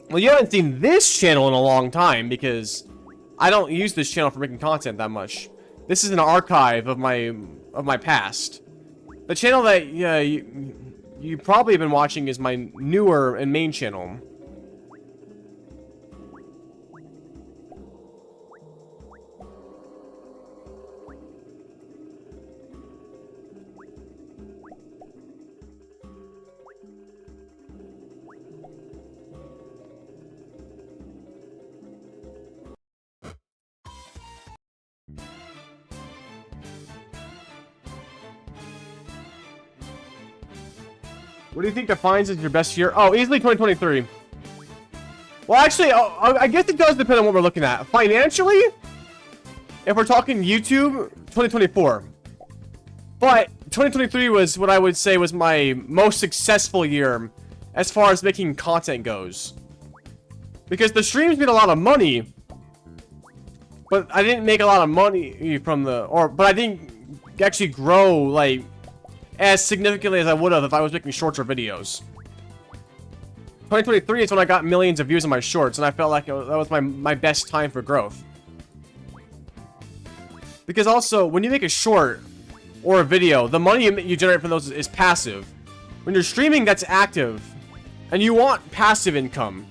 Well, you haven't seen this channel in a long time, because I don't use this channel for making content that much. This is an archive of my past. The channel that you probably have been watching is my newer and main channel. What do you think defines as your best year? Oh, easily 2023. Well, actually, I guess it does depend on what we're looking at. Financially, if we're talking YouTube, 2024. But 2023 was what I would say was my most successful year as far as making content goes. Because the streams made a lot of money, but I didn't make a lot of money from but I didn't actually grow, like, as significantly as I would have if I was making shorts or videos. 2023 is when I got millions of views on my shorts, and I felt like that was my best time for growth. Because also, when you make a short or a video, the money you generate from those is passive. When you're streaming, that's active, and you want passive income.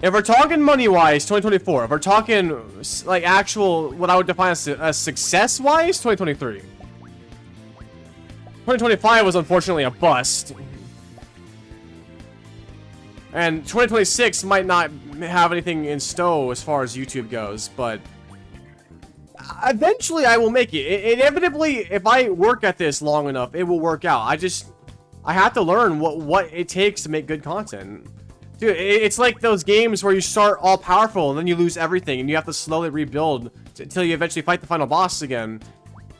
If we're talking money-wise, 2024. If we're talking, like, actual, what I would define as success-wise, 2023. 2025 was unfortunately a bust. And 2026 might not have anything in stow as far as YouTube goes, but... eventually I will make it. Inevitably, if I work at this long enough, it will work out. I have to learn what it takes to make good content. Dude, it's like those games where you start all powerful and then you lose everything and you have to slowly rebuild until you eventually fight the final boss again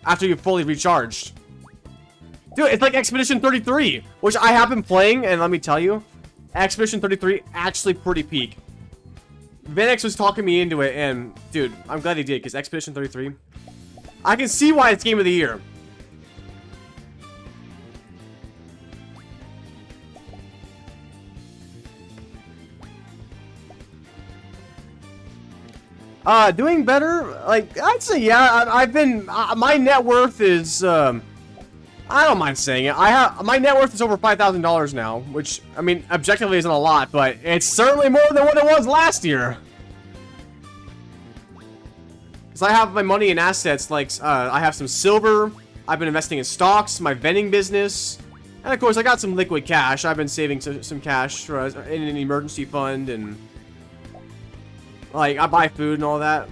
after you've fully recharged. Dude, it's like Expedition 33, which I have been playing, and let me tell you, Expedition 33 actually pretty peak. Vinix was talking me into it, and dude, I'm glad he did, because Expedition 33, I can see why it's Game of the Year. Doing better? Like, I'd say, yeah, I've been, my net worth is, I don't mind saying it. My net worth is over $5,000 now, which, I mean, objectively isn't a lot, but it's certainly more than what it was last year. Because I have my money in assets, like, I have some silver, I've been investing in stocks, my vending business, and of course, I got some liquid cash. I've been saving some cash in an emergency fund, and... like, I buy food and all that.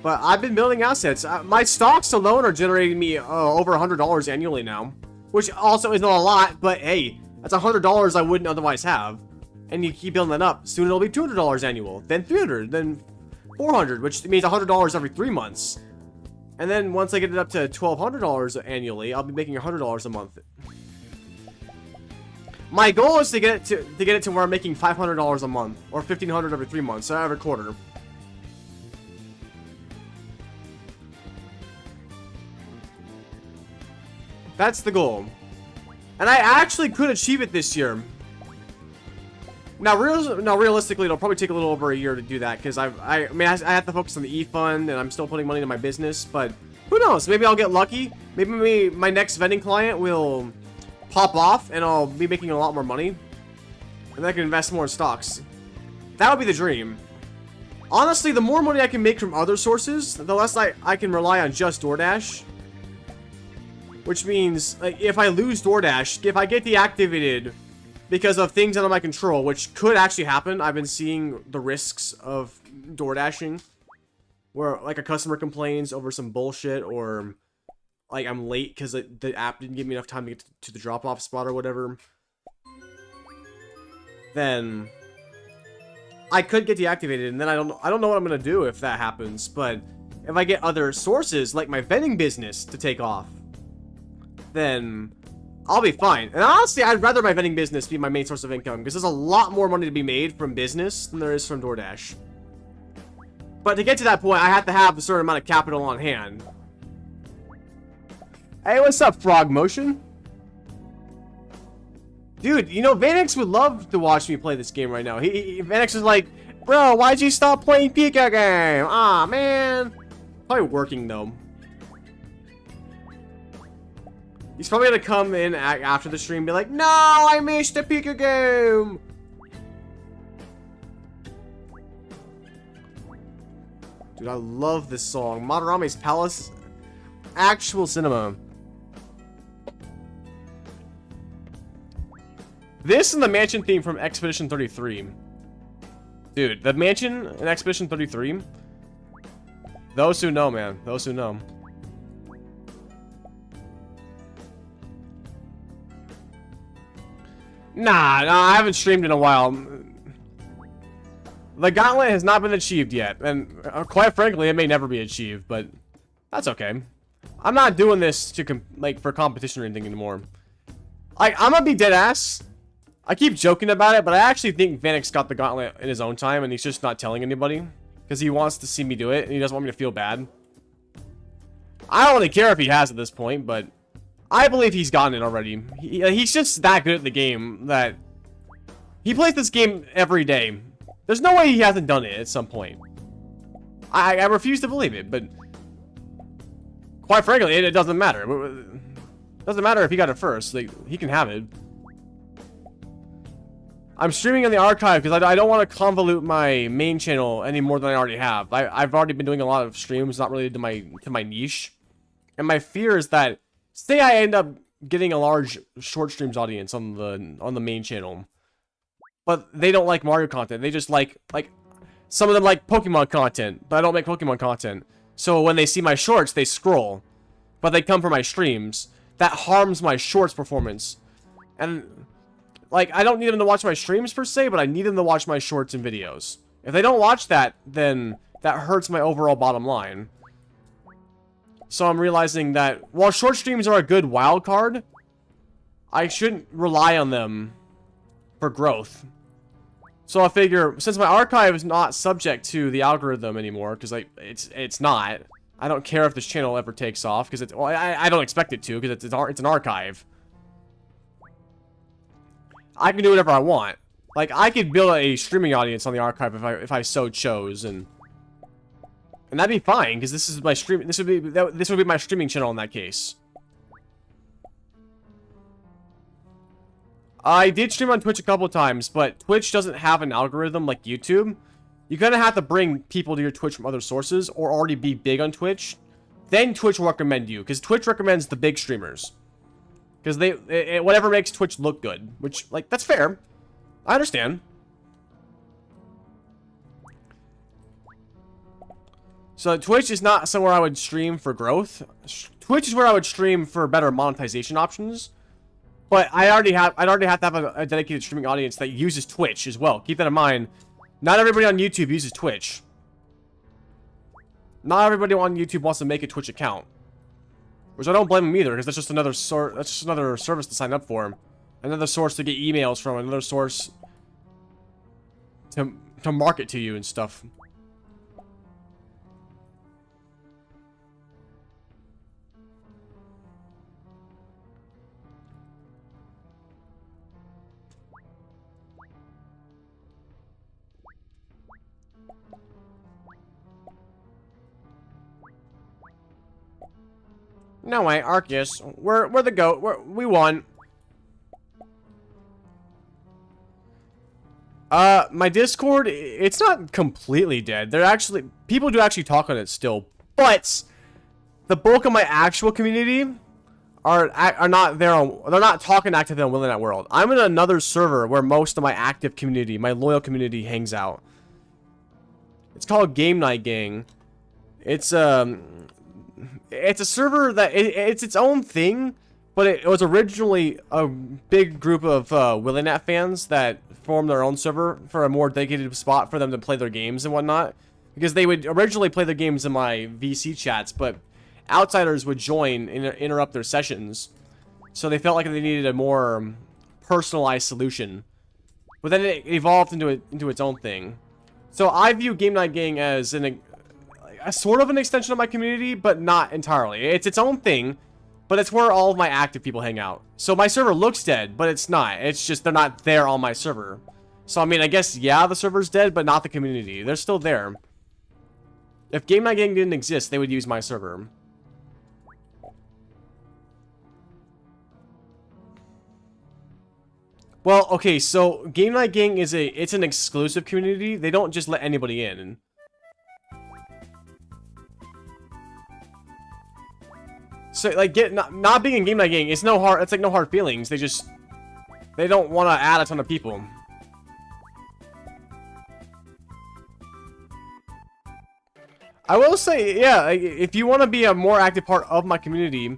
But I've been building assets. My stocks alone are generating me over $100 annually now. Which also isn't a lot, but hey, that's $100 I wouldn't otherwise have. And you keep building that up. Soon it'll be $200 annual, then $300, then $400, which means $100 every 3 months. And then once I get it up to $1,200 annually, I'll be making $100 a month. My goal is to get it to where I'm making $500 a month, or $1,500 every 3 months, so every quarter. That's the goal. And I actually could achieve it this year. Now, realistically, it'll probably take a little over a year to do that, because I mean, I have to focus on the e-fund, and I'm still putting money into my business, but who knows? Maybe I'll get lucky. Maybe my next vending client will pop off, and I'll be making a lot more money, and then I can invest more in stocks. That would be the dream. Honestly, the more money I can make from other sources, the less I can rely on just DoorDash. Which means, like, if I lose DoorDash, if I get deactivated because of things out of my control, which could actually happen. I've been seeing the risks of DoorDashing, where like a customer complains over some bullshit, or like I'm late because the app didn't give me enough time to get to the drop-off spot or whatever. Then I could get deactivated, and then I don't know what I'm gonna do if that happens. But if I get other sources like my vending business to take off, then I'll be fine. And honestly, I'd rather my vending business be my main source of income, because there's a lot more money to be made from business than there is from DoorDash. But to get to that point, I have to have a certain amount of capital on hand. Hey, what's up, Frog Motion? Dude, you know, Vanix would love to watch me play this game right now. Vanix is like, bro, why'd you stop playing Pika game? Aw, man. Probably working, though. He's probably gonna come in after the stream and be like, no, I missed the Pika game. Dude, I love this song. Madarame's Palace. Actual cinema. This and the mansion theme from Expedition 33. Dude, the mansion in Expedition 33. Those who know, man. Those who know. Nah, I haven't streamed in a while. The Gauntlet has not been achieved yet, and quite frankly, it may never be achieved, but that's okay. I'm not doing this to for competition or anything anymore. I'm gonna be dead ass. I keep joking about it, but I actually think Vanix got the Gauntlet in his own time, and he's just not telling anybody because he wants to see me do it, and he doesn't want me to feel bad. I don't really care if he has at this point, but I believe he's gotten it already. He's just that good at the game that he plays this game every day. There's no way he hasn't done it at some point. I refuse to believe it, but quite frankly, it doesn't matter. It doesn't matter if he got it first. Like, he can have it. I'm streaming in the archive because I don't want to convolute my main channel any more than I already have. I've already been doing a lot of streams not related to my niche, and my fear is that say I end up getting a large short streams audience on the main channel, but they don't like Mario content. They just like some of them like Pokemon content, but I don't make Pokemon content. So when they see my shorts, they scroll, but they come for my streams. That harms my shorts performance, and like I don't need them to watch my streams per se, but I need them to watch my shorts and videos. If they don't watch that, then that hurts my overall bottom line. So I'm realizing that while short streams are a good wild card, I shouldn't rely on them for growth. So I figure, since my archive is not subject to the algorithm anymore, because it's not. I don't care if this channel ever takes off, because well, I don't expect it to, because it's an archive. I can do whatever I want. Like, I could build a streaming audience on the archive if I so chose, and that'd be fine, because this is my stream. This would be my streaming channel in that case. I did stream on Twitch a couple times, but Twitch doesn't have an algorithm like YouTube. You're gonna have to bring people to your Twitch from other sources, or already be big on Twitch. Then Twitch will recommend you, because Twitch recommends the big streamers. Because whatever makes Twitch look good, which, like, that's fair. I understand. So Twitch is not somewhere I would stream for growth. Twitch is where I would stream for better monetization options. But I'd already have to have a dedicated streaming audience that uses Twitch as well. Keep that in mind. Not everybody on YouTube uses Twitch. Not everybody on YouTube wants to make a Twitch account. Which I don't blame them either, because that's just another service to sign up for. Another source to get emails from, another source to market to you and stuff. No way, Arceus. We're the GOAT. We won. My Discord, it's not completely dead. People do actually talk on it still, but the bulk of my actual community are not there they're not talking actively on Willing That World. I'm in another server where most of my active community, my loyal community, hangs out. It's called Game Night Gang. It's a server that it's its own thing, but it was originally a big group of Willinat fans that formed their own server for a more dedicated spot for them to play their games and whatnot. Because they would originally play their games in my VC chats, but outsiders would join and interrupt their sessions. So they felt like they needed a more personalized solution. But then it evolved into its own thing. So I view Game Night Gang as a sort of an extension of my community, but not entirely. It's its own thing, but it's where all of my active people hang out. So my server looks dead, but it's not. It's just they're not there on my server. So I mean, I guess, yeah, the server's dead, but not the community. They're still there. If Game Night Gang didn't exist, they would use my server. Well, okay, so Game Night Gang is it's an exclusive community. They don't just let anybody in. So like not being in Game Night Gang, it's no hard feelings. They don't want to add a ton of people. I will say, yeah, if you want to be a more active part of my community,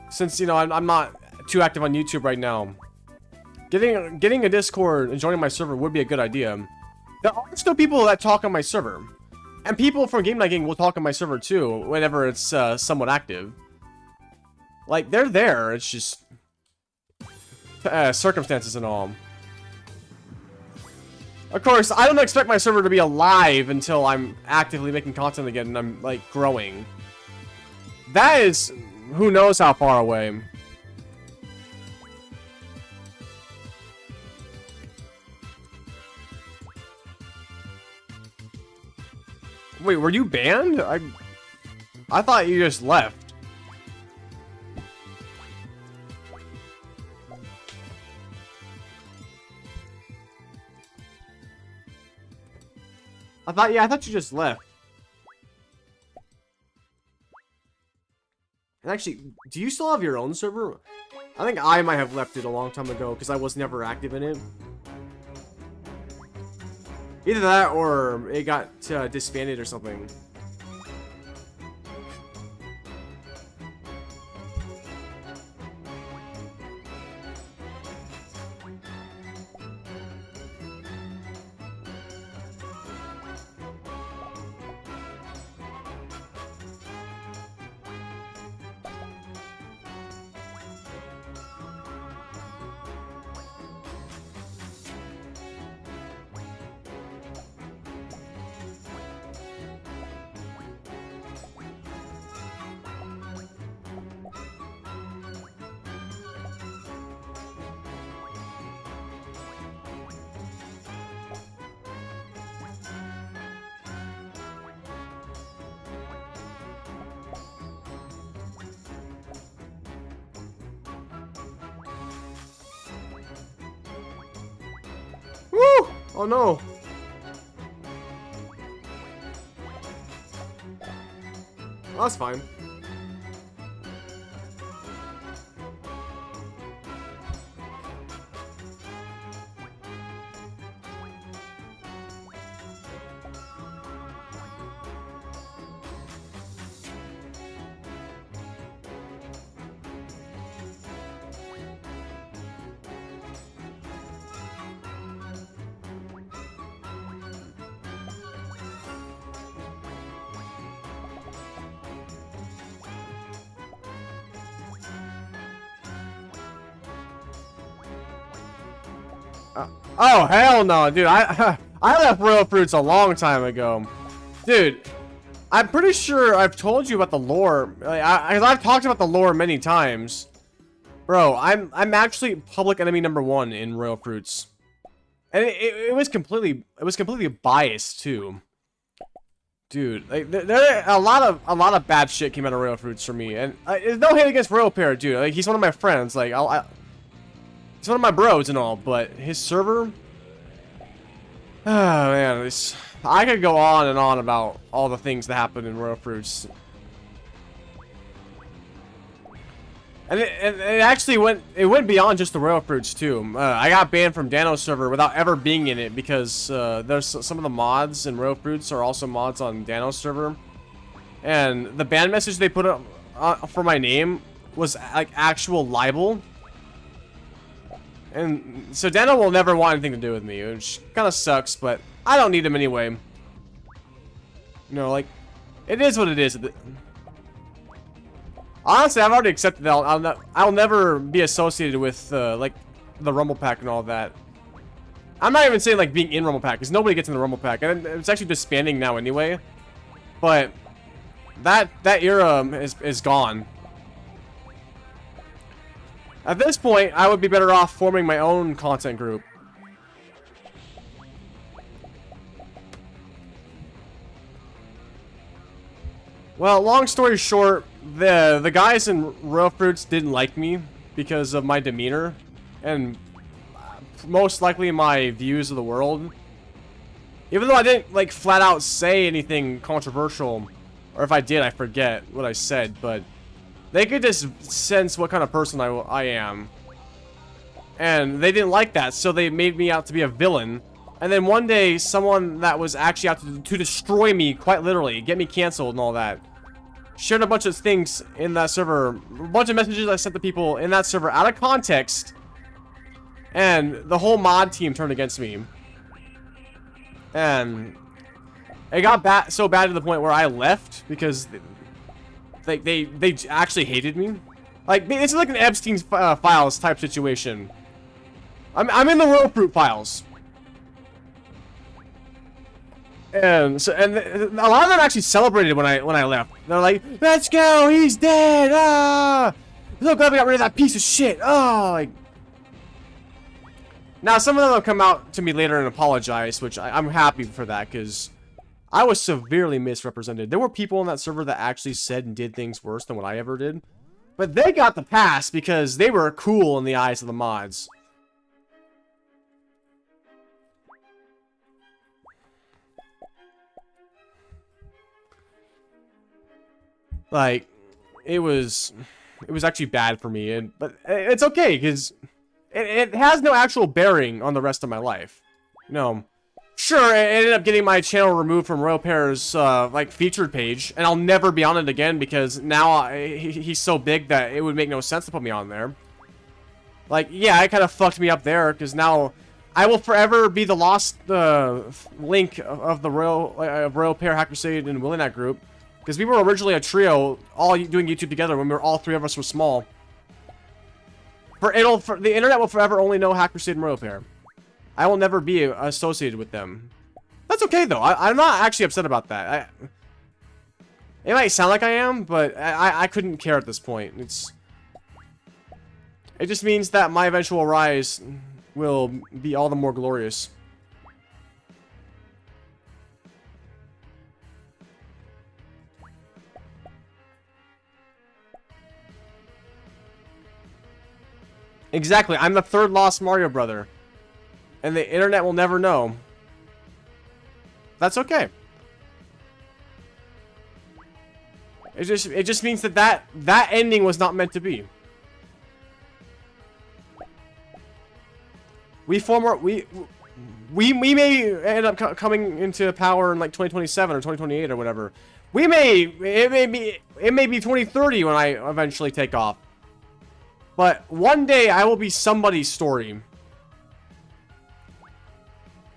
since, you know, I'm not too active on YouTube right now, getting a Discord and joining my server would be a good idea. There are still people that talk on my server, and people from Game Night Gang will talk on my server too, whenever it's somewhat active. Like, they're there, it's just circumstances and all. Of course, I don't expect my server to be alive until I'm actively making content again and I'm, like, growing. That is who knows how far away. Wait, were you banned? I thought you just left. I thought you just left. And actually, do you still have your own server? I think I might have left it a long time ago because I was never active in it. Either that or it got disbanded or something. Woo! Oh no! Well, that's fine. Oh, hell no, dude. I left Royal Fruits a long time ago. Dude, I'm pretty sure I've told you about the lore. Like, I've talked about the lore many times. Bro, I'm actually public enemy #1 in Royal Fruits. And it was completely biased too. Dude, like there a lot of bad shit came out of Royal Fruits for me, and there's no hate against Royal Pear, dude. Like, he's one of my friends. Like, he's one of my bros and all, but his server. Oh man, I could go on and on about all the things that happened in Royal Fruits. And it actually went beyond just the Royal Fruits too. I got banned from Dano's server without ever being in it because there's some of the mods in Royal Fruits are also mods on Dano's server, and the ban message they put up for my name was like actual libel, and so Dano will never want anything to do with me, which kind of sucks. But I don't need him anyway. You know, like, it is what it is. Honestly, I've already accepted that I'll never be associated with like the Rumble Pack and all that. I'm not even saying like being in Rumble Pack, because nobody gets in the Rumble Pack, and it's actually disbanding now anyway. But that era is gone. At this point, I would be better off forming my own content group. Well, long story short, the guys in Royal Fruits didn't like me because of my demeanor and most likely my views of the world. Even though I didn't like flat out say anything controversial, or if I did, I forget what I said, but they could just sense what kind of person I am. And they didn't like that, so they made me out to be a villain. And then one day, someone that was actually out to destroy me, quite literally, get me canceled and all that, shared a bunch of things in that server, a bunch of messages I sent to people in that server out of context, and the whole mod team turned against me. And it got so bad to the point where I left because they actually hated me. Like, it's like an Epstein's files type situation. I'm in the Royal Fruit files. And a lot of them actually celebrated when I left. They're like, "Let's go, he's dead! Ah, so glad we got rid of that piece of shit!" Oh, like. Now some of them have come out to me later and apologized, which I'm happy for that, because I was severely misrepresented. There were people on that server that actually said and did things worse than what I ever did, but they got the pass because they were cool in the eyes of the mods. Like, it was actually bad for me, but it's okay, because it has no actual bearing on the rest of my life. No. Sure, it ended up getting my channel removed from Royal Pear's, like, featured page, and I'll never be on it again, because now he's so big that it would make no sense to put me on there. Like, yeah, it kind of fucked me up there, because now I will forever be the lost link of the Royal Pear, Hack Crusade, and Willinat group. Because we were originally a trio, all doing YouTube together when all three of us were small. The internet will forever only know Hack Crusade and Royal Pear. I will never be associated with them. That's okay though. I'm not actually upset about that. It might sound like I am, but I couldn't care at this point. It just means that my eventual rise will be all the more glorious. Exactly, I'm the third Lost Mario brother. And the internet will never know. That's okay. It just means that ending was not meant to be. We may end up coming into power in like 2027 or 2028 or whatever. It may be 2030 when I eventually take off. But one day I will be somebody's story.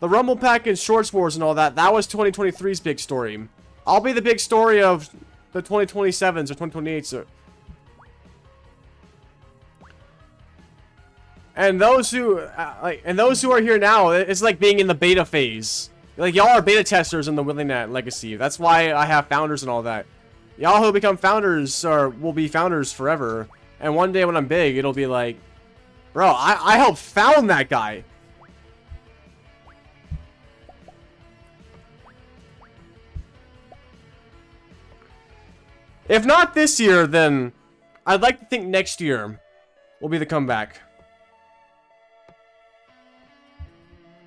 The Rumble Pack and Shorts Wars and all that was 2023's big story. I'll be the big story of the 2027s or 2028s. And those who are here now, it's like being in the beta phase. Like, y'all are beta testers in the Willingnat Legacy. That's why I have founders and all that. Y'all who become founders will be founders forever. And one day when I'm big, it'll be like, bro, I helped found that guy. If not this year, then I'd like to think next year will be the comeback.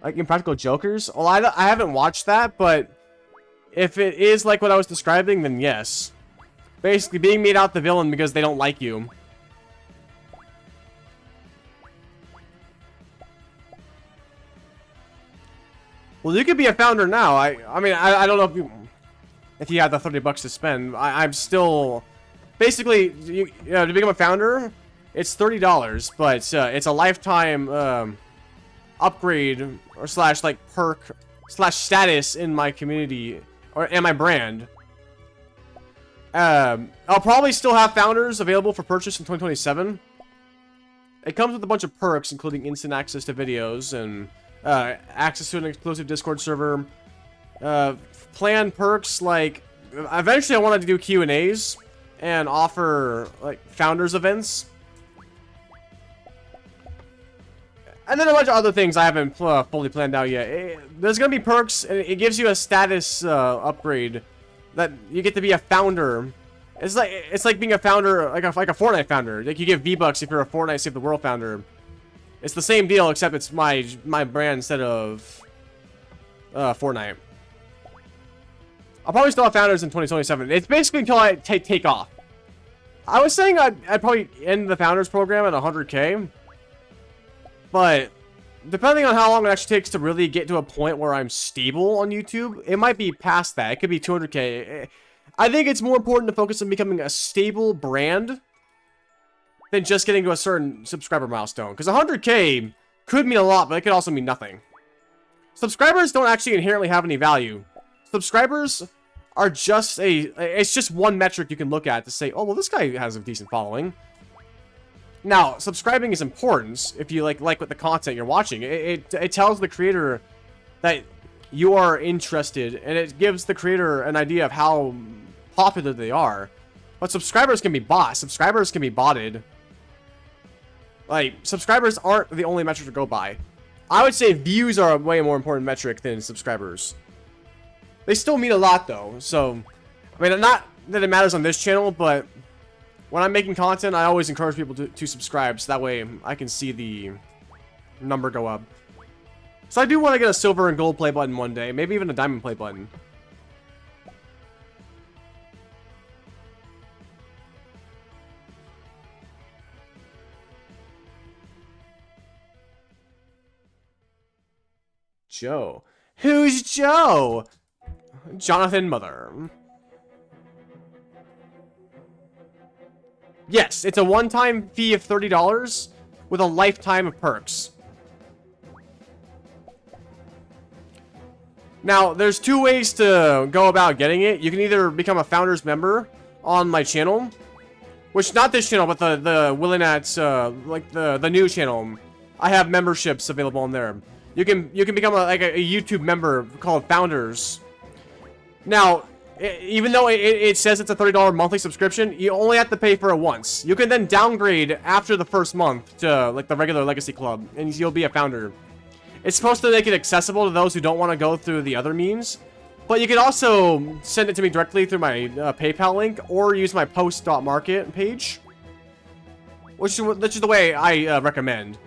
Like Impractical Jokers? Well, I haven't watched that, but if it is like what I was describing, then yes. Basically, being made out the villain because they don't like you. Well, you could be a founder now. I mean, I don't know if you have the $30 to spend. I'm still... Basically, to become a founder, it's $30, but it's a lifetime upgrade or slash like perk slash status in my community and my brand. I'll probably still have founders available for purchase in 2027. It comes with a bunch of perks, including instant access to videos and access to an exclusive Discord server. Planned perks like eventually I wanted to do Q&As and offer like founders events. And then a bunch of other things I haven't fully planned out yet. There's gonna be perks, and it gives you a status upgrade that you get to be a founder. It's like being a founder, like a Fortnite founder. Like you get V-Bucks if you're a Fortnite Save the World founder. It's the same deal, except it's my brand instead of Fortnite. I'll probably still have founders in 2027. It's basically until I take off. I was saying I'd probably end the founders program at 100K. But depending on how long it actually takes to really get to a point where I'm stable on YouTube, it might be past that. It could be 200K. I think it's more important to focus on becoming a stable brand than just getting to a certain subscriber milestone. Because 100K could mean a lot, but it could also mean nothing. Subscribers don't actually inherently have any value. Subscribers are just it's just one metric you can look at to say, oh, well, this guy has a decent following. Now, subscribing is important if you like what the content you're watching. It tells the creator that you are interested, and it gives the creator an idea of how popular they are. But subscribers can be bought. Subscribers can be botted. Like, subscribers aren't the only metric to go by. I would say views are a way more important metric than subscribers. They still mean a lot, though. So, I mean, not that it matters on this channel, but when I'm making content, I always encourage people to subscribe, so that way I can see the number go up. So I do want to get a silver and gold play button one day, maybe even a diamond play button. Joe. Who's Joe? Jonathan Mother. Yes, it's a one-time fee of $30 with a lifetime of perks. Now, there's two ways to go about getting it. You can either become a founders member on my channel, which not this channel, but the Willingnat, like the new channel. I have memberships available on there. You can become a YouTube member called Founders. Now, even though it says it's a $30 monthly subscription, you only have to pay for it once. You can then downgrade after the first month to like the regular Legacy Club, and you'll be a founder. It's supposed to make it accessible to those who don't want to go through the other means, but you can also send it to me directly through my PayPal link, or use my post.market page, which is the way I recommend.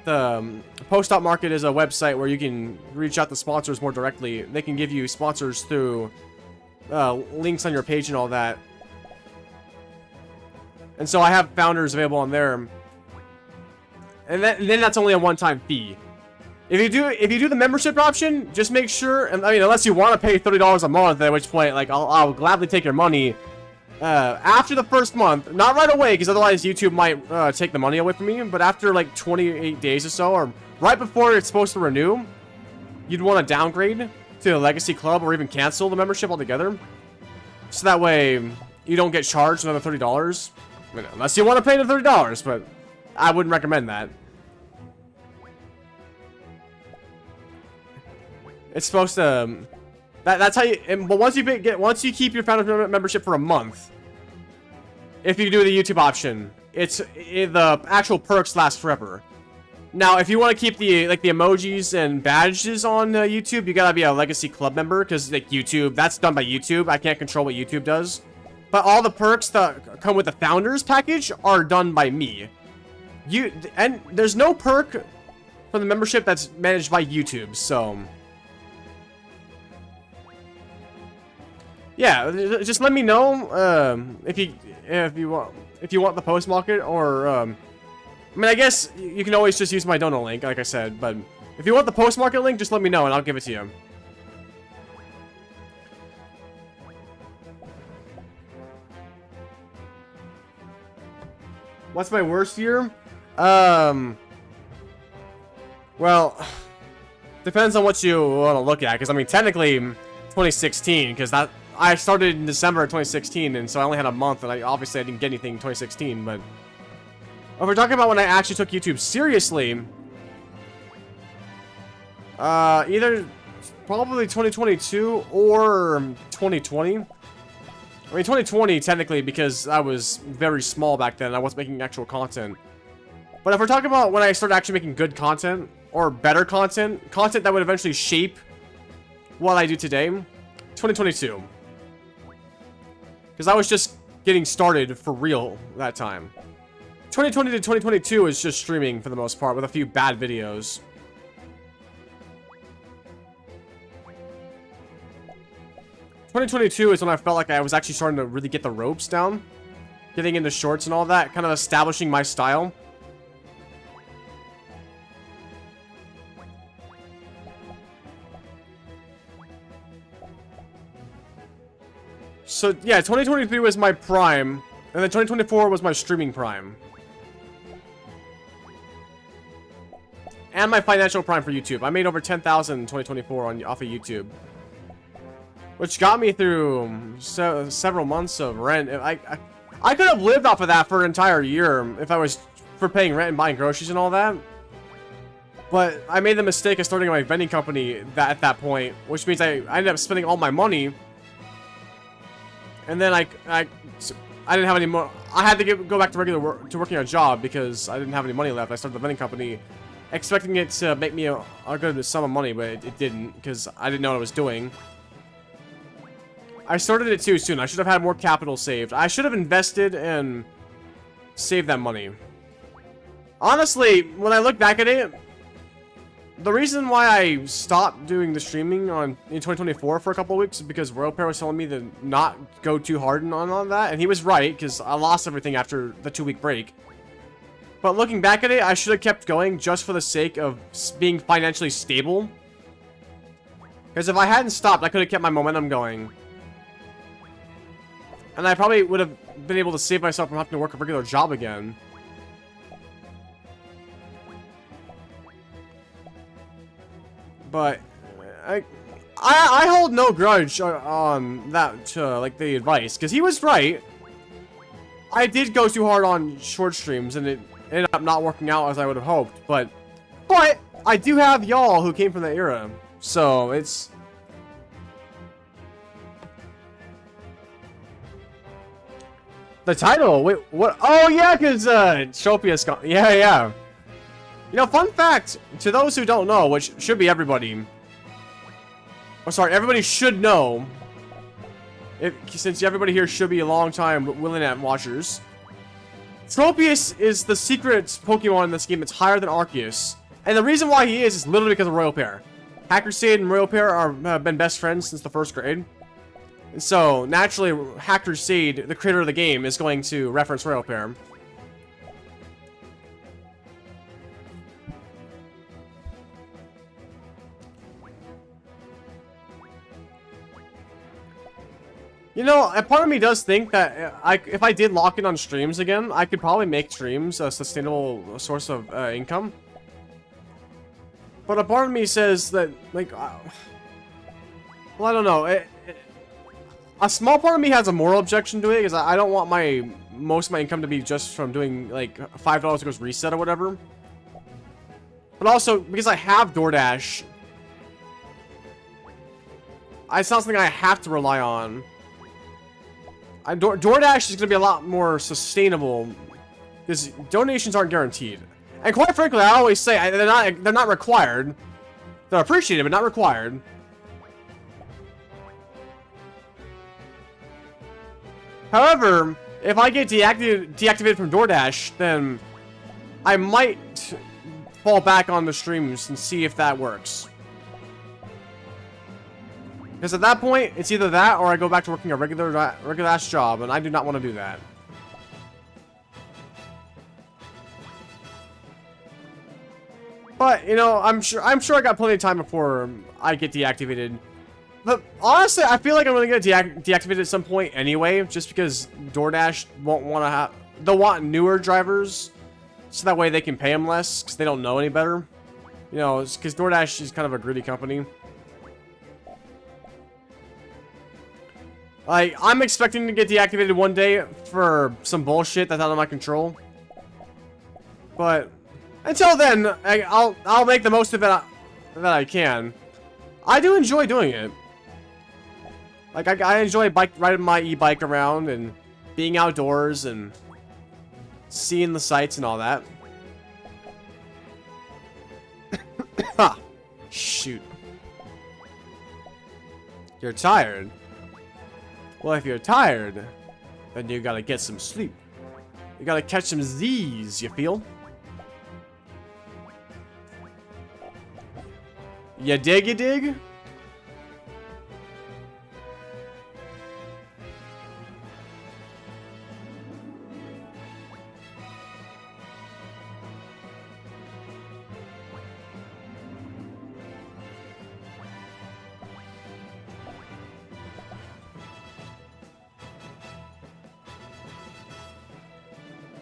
The post.market is a website where you can reach out to sponsors more directly. They can give you sponsors through links on your page and all that. And so I have founders available on there. And then that's only a one-time fee. If you do the membership option, just make sure, and I mean, unless you want to pay $30 a month, at which point, like, I'll gladly take your money. After the first month, not right away, because otherwise YouTube might take the money away from me, but after like 28 days or so, or right before it's supposed to renew, you'd want to downgrade to the Legacy Club or even cancel the membership altogether. So that way you don't get charged another $30. I mean, unless you want to pay the $30, but I wouldn't recommend that. It's supposed to. That's how you. But once you keep your founders membership for a month, if you do the YouTube option, the actual perks last forever. Now, if you want to keep the emojis and badges on YouTube, you gotta be a Legacy Club member because like YouTube, that's done by YouTube. I can't control what YouTube does. But all the perks that come with the founders package are done by me. And there's no perk for the membership that's managed by YouTube. So yeah, just let me know if you want the post market or. I mean, I guess you can always just use my donor link, like I said, but if you want the post-market link, just let me know and I'll give it to you. What's my worst year? Well, depends on what you want to look at, because I mean, technically, 2016, because I started in December of 2016, and so I only had a month, and obviously I didn't get anything in 2016, but... If we're talking about when I actually took YouTube seriously, either probably 2022 or 2020. I mean, 2020 technically because I was very small back then. I wasn't making actual content. But if we're talking about when I started actually making good content or better content that would eventually shape what I do today, 2022. Because I was just getting started for real that time. 2020 to 2022 is just streaming for the most part with a few bad videos. ...2022 is when I felt like I was actually starting to really get the ropes down. Getting into shorts and all that, kind of establishing my style. So yeah, 2023 was my prime, and then 2024 was my streaming prime. And my financial prime for YouTube. I made over 10,000 in 2024 off of YouTube. Which got me through several months of rent. I could have lived off of that for an entire year if I was for paying rent and buying groceries and all that. But I made the mistake of starting my vending company at that point, which means I ended up spending all my money. And then I didn't have any more. I had to go back to working a job because I didn't have any money left. I started the vending company expecting it to make me a good sum of money, but it didn't because I didn't know what I was doing. I started it too soon. I should have had more capital saved. I should have invested and saved that money. Honestly, when I look back at it, the reason why I stopped doing the streaming in 2024 for a couple of weeks is because Royal Pair was telling me to not go too hard on that, and he was right because I lost everything after the 2-week break. But looking back at it, I should have kept going just for the sake of being financially stable. Because if I hadn't stopped, I could have kept my momentum going. And I probably would have been able to save myself from having to work a regular job again. But I hold no grudge on that, like the advice, because he was right. I did go too hard on short streams, and it ended up not working out as I would have hoped. But I do have y'all who came from that era, so it's. The title? Wait, what? Oh yeah, because Tropius got. Yeah. You know, fun fact to those who don't know, which should be everybody. Oh, sorry, everybody should know. Since everybody here should be a long-time Willinat watchers. Tropius is the secret Pokemon in this game that's higher than Arceus. And the reason why he is literally because of Royal Pair. Hack Crusade and Royal Pair have been best friends since the 1st grade. And so, naturally, Hack Crusade, the creator of the game, is going to reference Royal Pair. You know, a part of me does think that if I did lock in on streams again, I could probably make streams a sustainable source of income. But a part of me says that, like, well, I don't know. a small part of me has a moral objection to it because I don't want most of my income to be just from doing like $5 goes reset or whatever. But also because I have DoorDash, it's not something I have to rely on. DoorDash is going to be a lot more sustainable because donations aren't guaranteed. And quite frankly, I always say they're not required. They're appreciated, but not required. However, if I get deactivated from DoorDash, then I might fall back on the streams and see if that works. Because at that point, it's either that or I go back to working a regular ass job, and I do not want to do that. But you know, I'm sure I got plenty of time before I get deactivated. But honestly, I feel like I'm gonna get deactivated at some point anyway, just because DoorDash won't want to have. They'll want newer drivers, so that way they can pay them less, because they don't know any better. You know, because DoorDash is kind of a greedy company. Like, I'm expecting to get deactivated one day for some bullshit that's out of my control. But until then, I'll make the most of it that I can. I do enjoy doing it. Like, I enjoy riding my e-bike around and being outdoors and seeing the sights and all that. Ha! Shoot. You're tired? Well, if you're tired, then you gotta get some sleep. You gotta catch some Z's, you feel? You dig, you dig?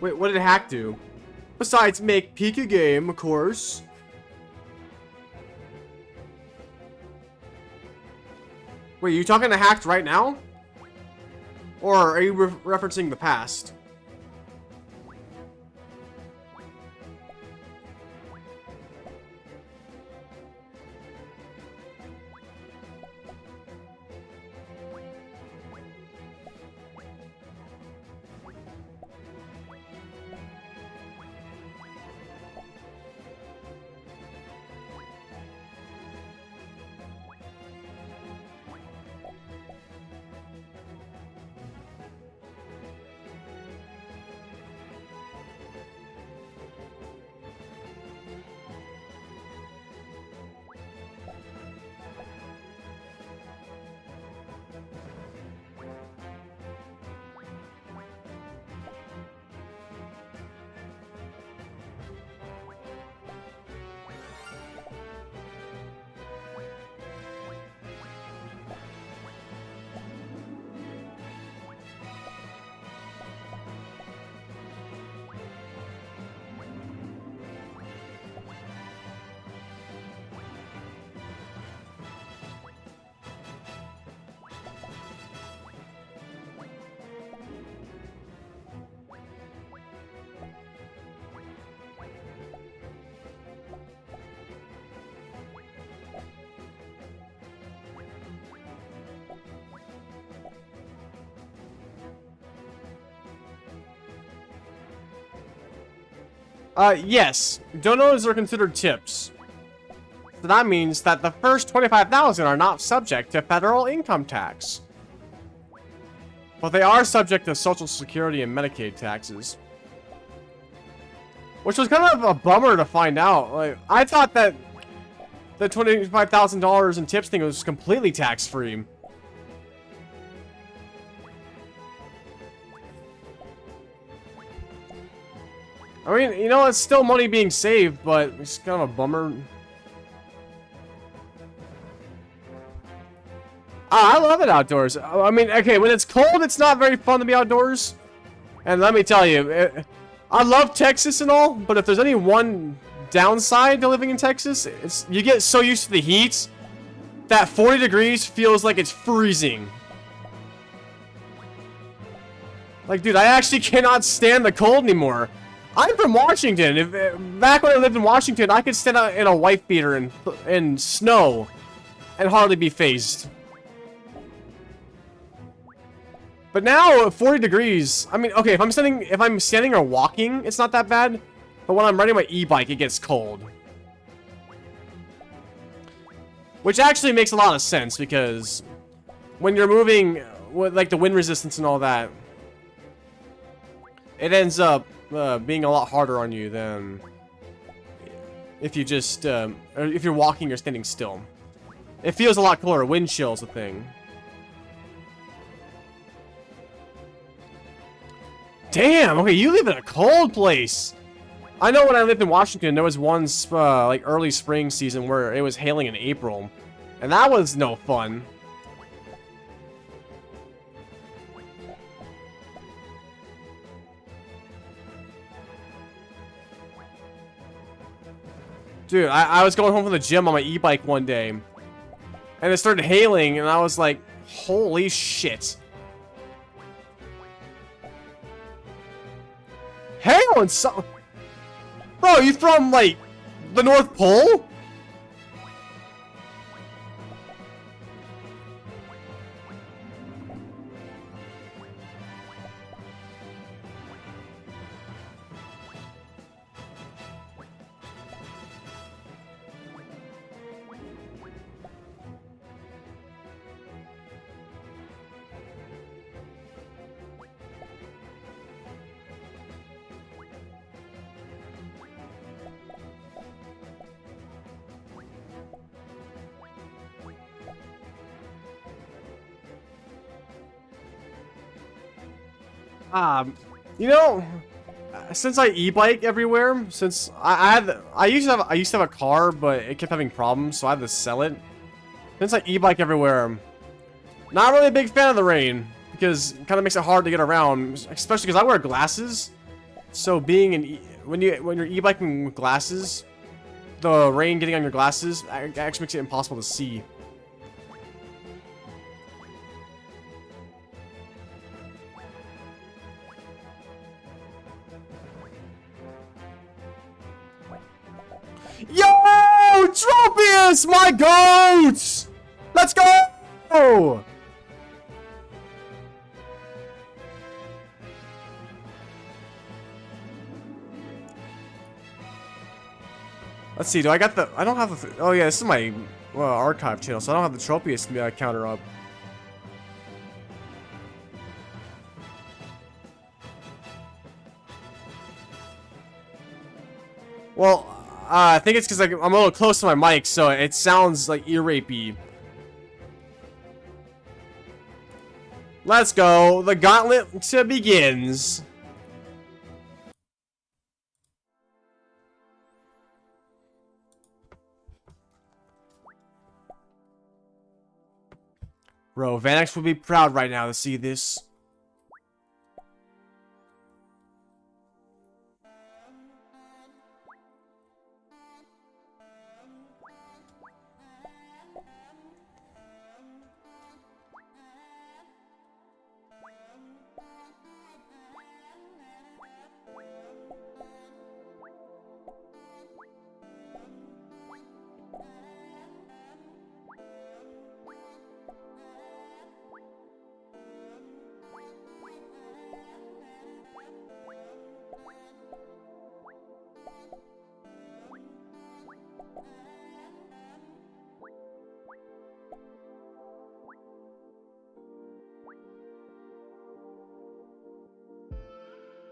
Wait, what did Hack do? Besides make peek a game, of course. Wait, you talking to Hacked right now? Or are you referencing the past? Yes. Donos are considered tips. So that means that the first 25,000 are not subject to federal income tax. But they are subject to Social Security and Medicaid taxes. Which was kind of a bummer to find out. Like, I thought that the $25,000 in tips thing was completely tax-free. I mean, you know, it's still money being saved, but it's kind of a bummer. I love it outdoors. I mean, okay, when it's cold, it's not very fun to be outdoors. And let me tell you, I love Texas and all, but if there's any one downside to living in Texas, it's you get so used to the heat that 40 degrees feels like it's freezing. Like, dude, I actually cannot stand the cold anymore. I'm from Washington. Back when I lived in Washington, I could stand out in a wife beater in snow and hardly be phased. But now, 40 degrees. I mean, okay, if I'm standing or walking, it's not that bad. But when I'm riding my e-bike, it gets cold. Which actually makes a lot of sense because when you're moving with like the wind resistance and all that, it ends up being a lot harder on you than if you just or if you're walking or standing still. It feels a lot cooler. Wind chill's a thing. Damn. Okay, you live in a cold place. I know when I lived in Washington, there was one like early spring season where it was hailing in April, and that was no fun. Dude, I was going home from the gym on my e-bike one day, and it started hailing, and I was like, holy shit. Hail and so... Bro, you from, like, the North Pole? You know, since I e-bike everywhere, since I used to have a car, but it kept having problems, so I had to sell it. Since I e-bike everywhere, not really a big fan of the rain because it kind of makes it hard to get around, especially because I wear glasses. So being when you're e-biking with glasses, the rain getting on your glasses actually makes it impossible to see. Yo, Tropius, my goats! Let's go! Let's see, I don't have the, oh yeah, this is my archive channel, so I don't have the Tropius counter up. Well, I think it's because I'm a little close to my mic, so it sounds like ear rapey. Let's go. The Gauntlet begins. Bro, Vanax would be proud right now to see this.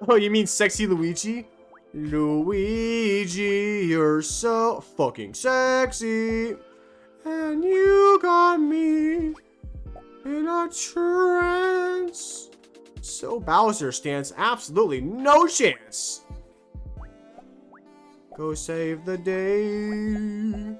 Oh, you mean sexy Luigi? Luigi, you're so fucking sexy. And you got me in a trance. So Bowser stands absolutely no chance. Go save the day.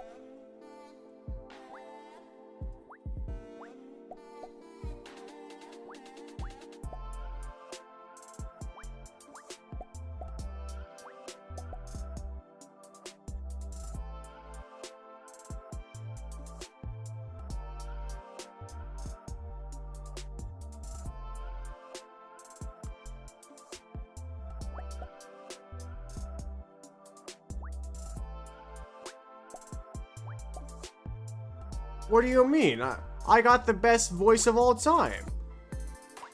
What do you mean? I got the best voice of all time.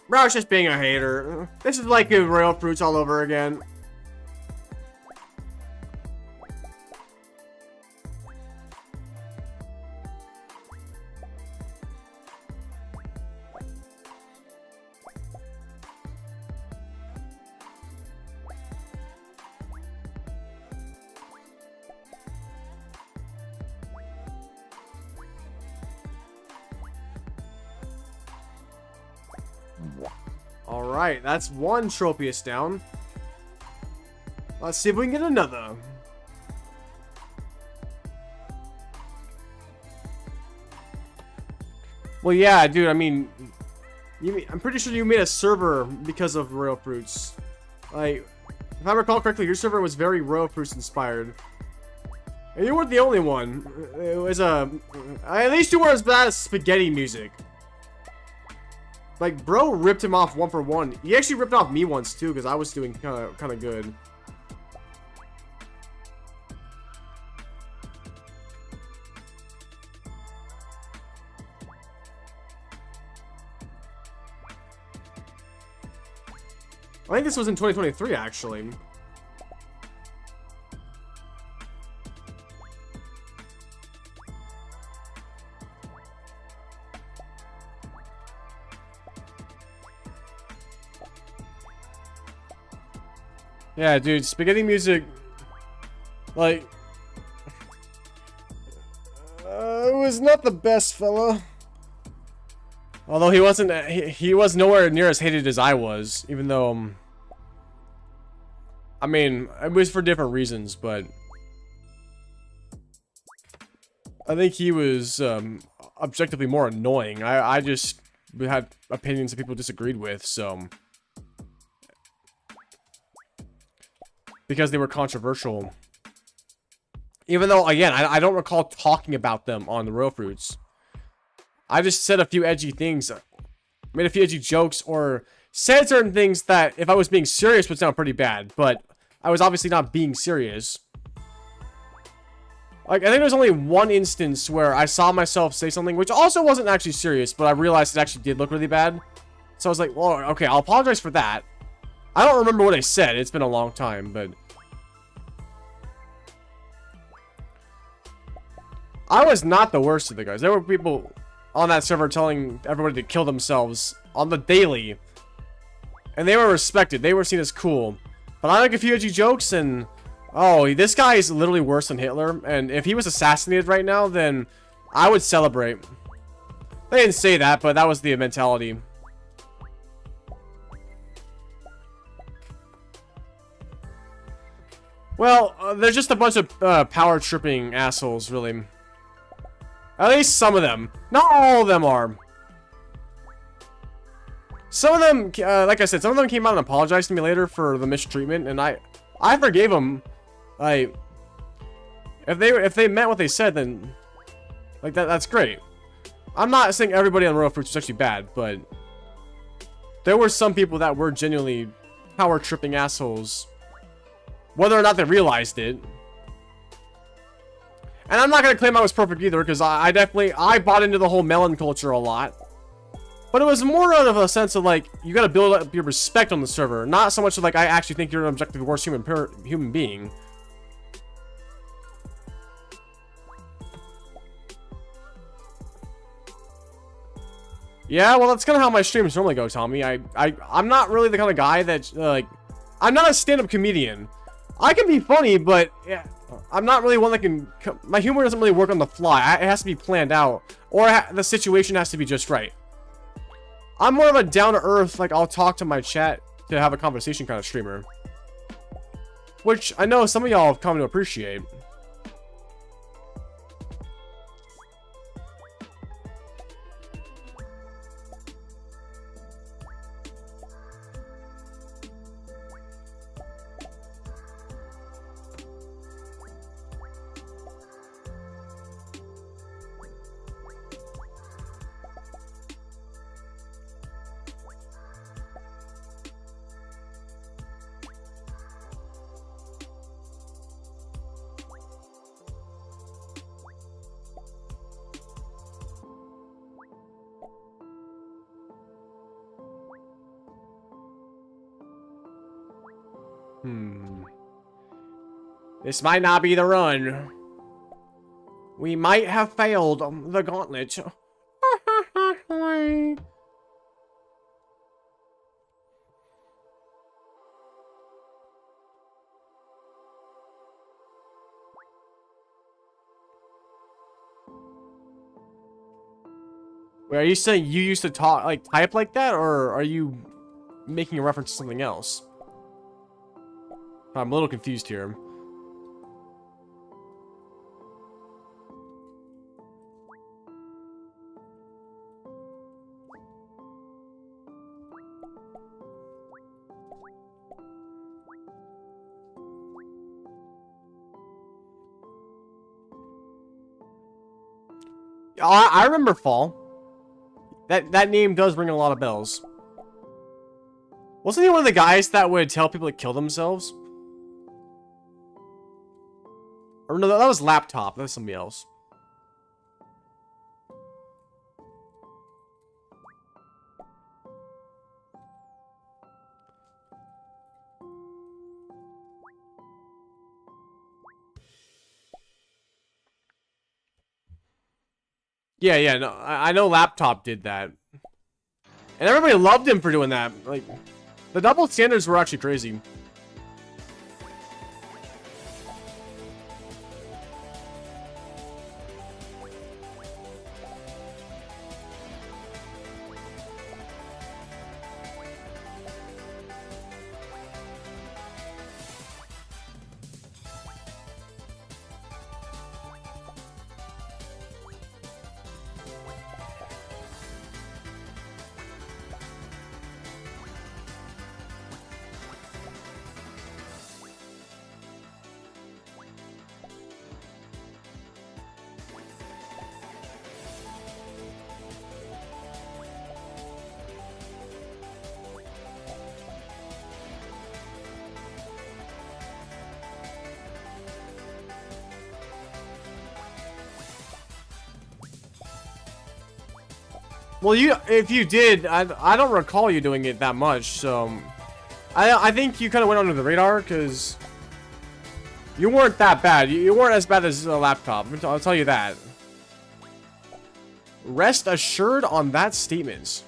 Bro, I was just being a hater. This is like Royal Fruits all over again. Alright, that's one Tropius down. Let's see if we can get another. Well, yeah, dude, I mean, I'm pretty sure you made a server because of Royal Fruits. Like, if I recall correctly, your server was very Royal Fruits inspired. And you weren't the only one. It was at least you weren't as bad as spaghetti music. Like, bro ripped him off 1 for 1. He actually ripped off me once too, because I was doing kind of good. I think this was in 2023, actually. Yeah, dude, spaghetti music, like, it was not the best, fella. Although he wasn't, he was nowhere near as hated as I was, even though, I mean, it was for different reasons, but I think he was, objectively more annoying. I just had opinions that people disagreed with, so. Because they were controversial. Even though, again, I don't recall talking about them on the Royal Fruits. I just said a few edgy things, made a few edgy jokes, or said certain things that, if I was being serious, would sound pretty bad. But I was obviously not being serious. Like, I think there's only one instance where I saw myself say something, which also wasn't actually serious, but I realized it actually did look really bad. So I was like, well, okay, I'll apologize for that. I don't remember what I said. It's been a long time, but I was not the worst of the guys. There were people on that server telling everybody to kill themselves on the daily, and they were respected. They were seen as cool. But I make a few edgy jokes, and oh, this guy is literally worse than Hitler. And if he was assassinated right now, then I would celebrate. They didn't say that, but that was the mentality. Well, they're just a bunch of power tripping assholes, really. At least some of them. Not all of them are. Some of them, like I said, some of them came out and apologized to me later for the mistreatment, and I forgave them. Like, if they meant what they said, then like that's great. I'm not saying everybody on Royal Fruits was actually bad, but there were some people that were genuinely power tripping assholes. Whether or not they realized it. And I'm not going to claim I was perfect either, because I bought into the whole melon culture a lot. But it was more out of a sense of, like, you got to build up your respect on the server. Not so much of, like, I actually think you're an objectively worse human being. Yeah, well, that's kind of how my streams normally go, Tommy. I'm not really the kind of guy that, like, I'm not a stand-up comedian. I can be funny, but yeah, I'm not really one that can. My humor doesn't really work on the fly. It has to be planned out, or the situation has to be just right. I'm more of a down-to-earth, like, I'll talk to my chat to have a conversation kind of streamer, which I know some of y'all have come to appreciate. This might not be the run. We might have failed the gauntlet. Wait, are you saying you used to talk, like, type like that, or are you making a reference to something else? I'm a little confused here. I remember Fall. That name does ring a lot of bells. Wasn't he one of the guys that would tell people to kill themselves? Or no, that was Laptop. That was somebody else. Yeah, no, I know Laptop did that. And everybody loved him for doing that. Like, the double standards were actually crazy. Well, if you did, I don't recall you doing it that much, so I think you kind of went under the radar because you weren't that bad. You weren't as bad as a Laptop. I'll tell you that. Rest assured on that statement.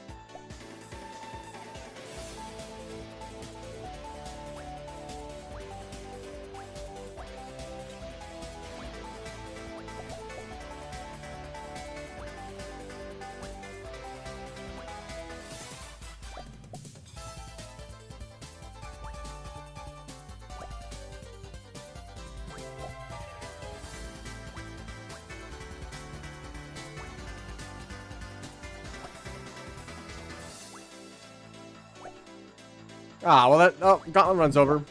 Ah, well that Gauntlet runs over.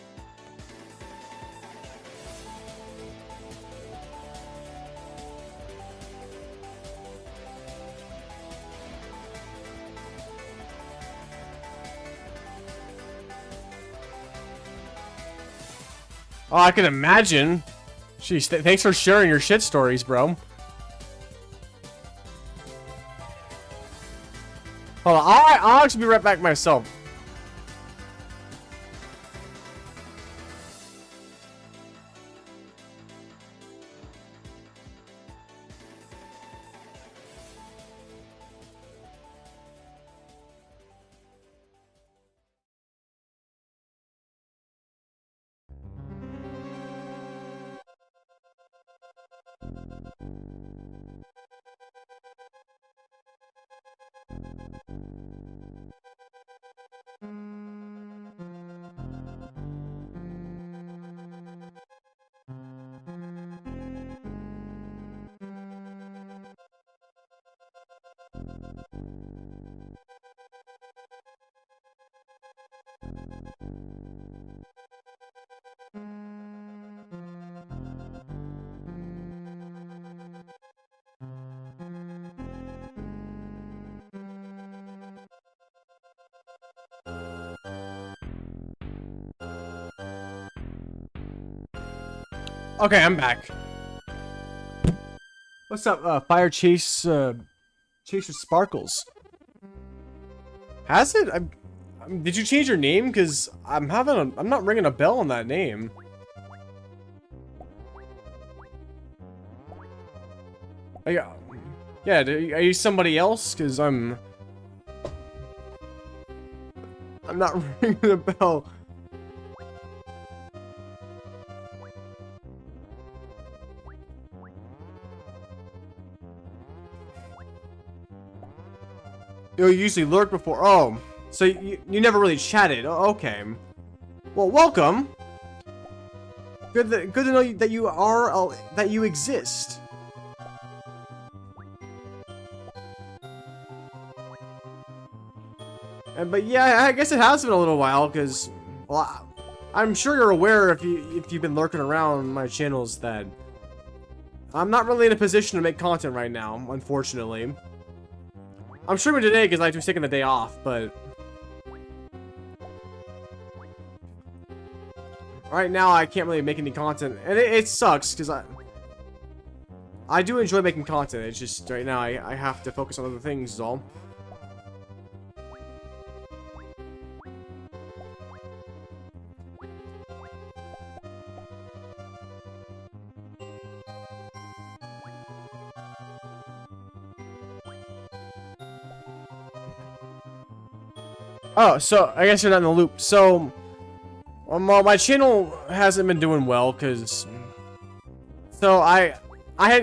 Oh, I can imagine. Jeez, thanks for sharing your shit stories, bro. Hold on, I'll actually be right back myself. Okay, I'm back. What's up, Fire Chase, Chaser Sparkles? Has it? Did you change your name? Because I'm not ringing a bell on that name. Yeah, are you somebody else? Because I'm not ringing a bell. You usually lurk before. Oh, so you never really chatted. Oh, okay. Well, welcome. Good to know that you exist. But yeah, I guess it has been a little while because, well, I'm sure you're aware if you've been lurking around my channels that I'm not really in a position to make content right now, unfortunately. I'm streaming today because I was taking the day off, but right now I can't really make any content, and it sucks because I do enjoy making content. It's just right now I have to focus on other things, is all. Oh, so I guess you're not in the loop. So, well, my channel hasn't been doing well because, so I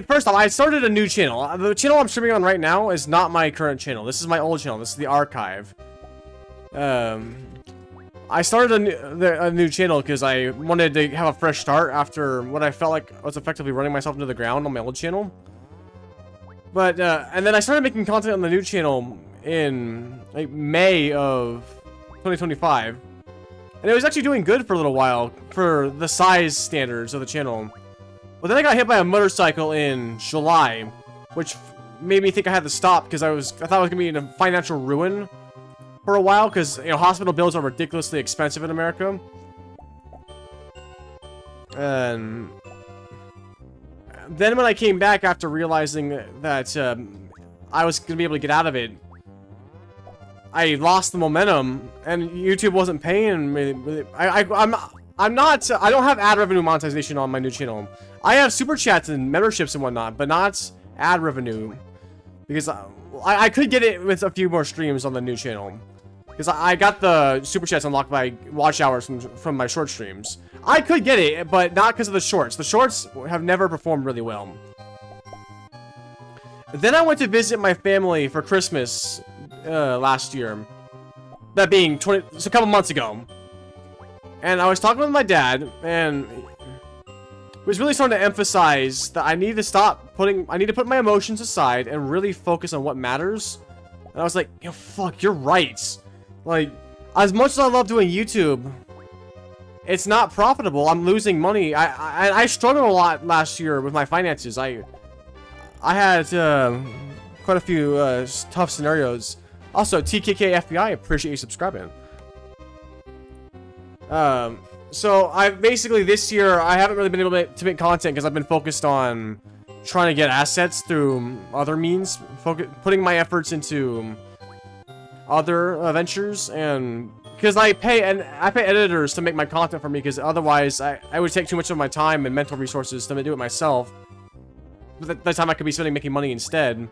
first off, I started a new channel. The channel I'm streaming on right now is not my current channel. This is my old channel. This is the archive. I started a new channel because I wanted to have a fresh start after what I felt like I was effectively running myself into the ground on my old channel. But and then I started making content on the new channel in like May of 2025, and it was actually doing good for a little while for the size standards of the channel. But then I got hit by a motorcycle in July, which made me think I had to stop because I thought I was gonna be in a financial ruin for a while because, you know, hospital bills are ridiculously expensive in America. And then when I came back after realizing that I was gonna be able to get out of it, I lost the momentum, and YouTube wasn't paying me. I don't have ad revenue monetization on my new channel. I have super chats and memberships and whatnot, but not ad revenue, because I could get it with a few more streams on the new channel, because I got the super chats unlocked by watch hours from my short streams. I could get it, but not because of the shorts. The shorts have never performed really well. Then I went to visit my family for Christmas last year, that being a couple months ago, and I was talking with my dad, and he was really starting to emphasize that I need to put my emotions aside and really focus on what matters. And I was like, yo, fuck, you're right. Like, as much as I love doing YouTube, it's not profitable. I'm losing money. I struggled a lot last year with my finances. I had quite a few tough scenarios. Also, TKK FBI, appreciate you subscribing. So I basically this year I haven't really been able to make content because I've been focused on trying to get assets through other means, putting my efforts into other ventures, and because I pay editors to make my content for me, because otherwise I would take too much of my time and mental resources to do it myself. But the time I could be spending making money instead.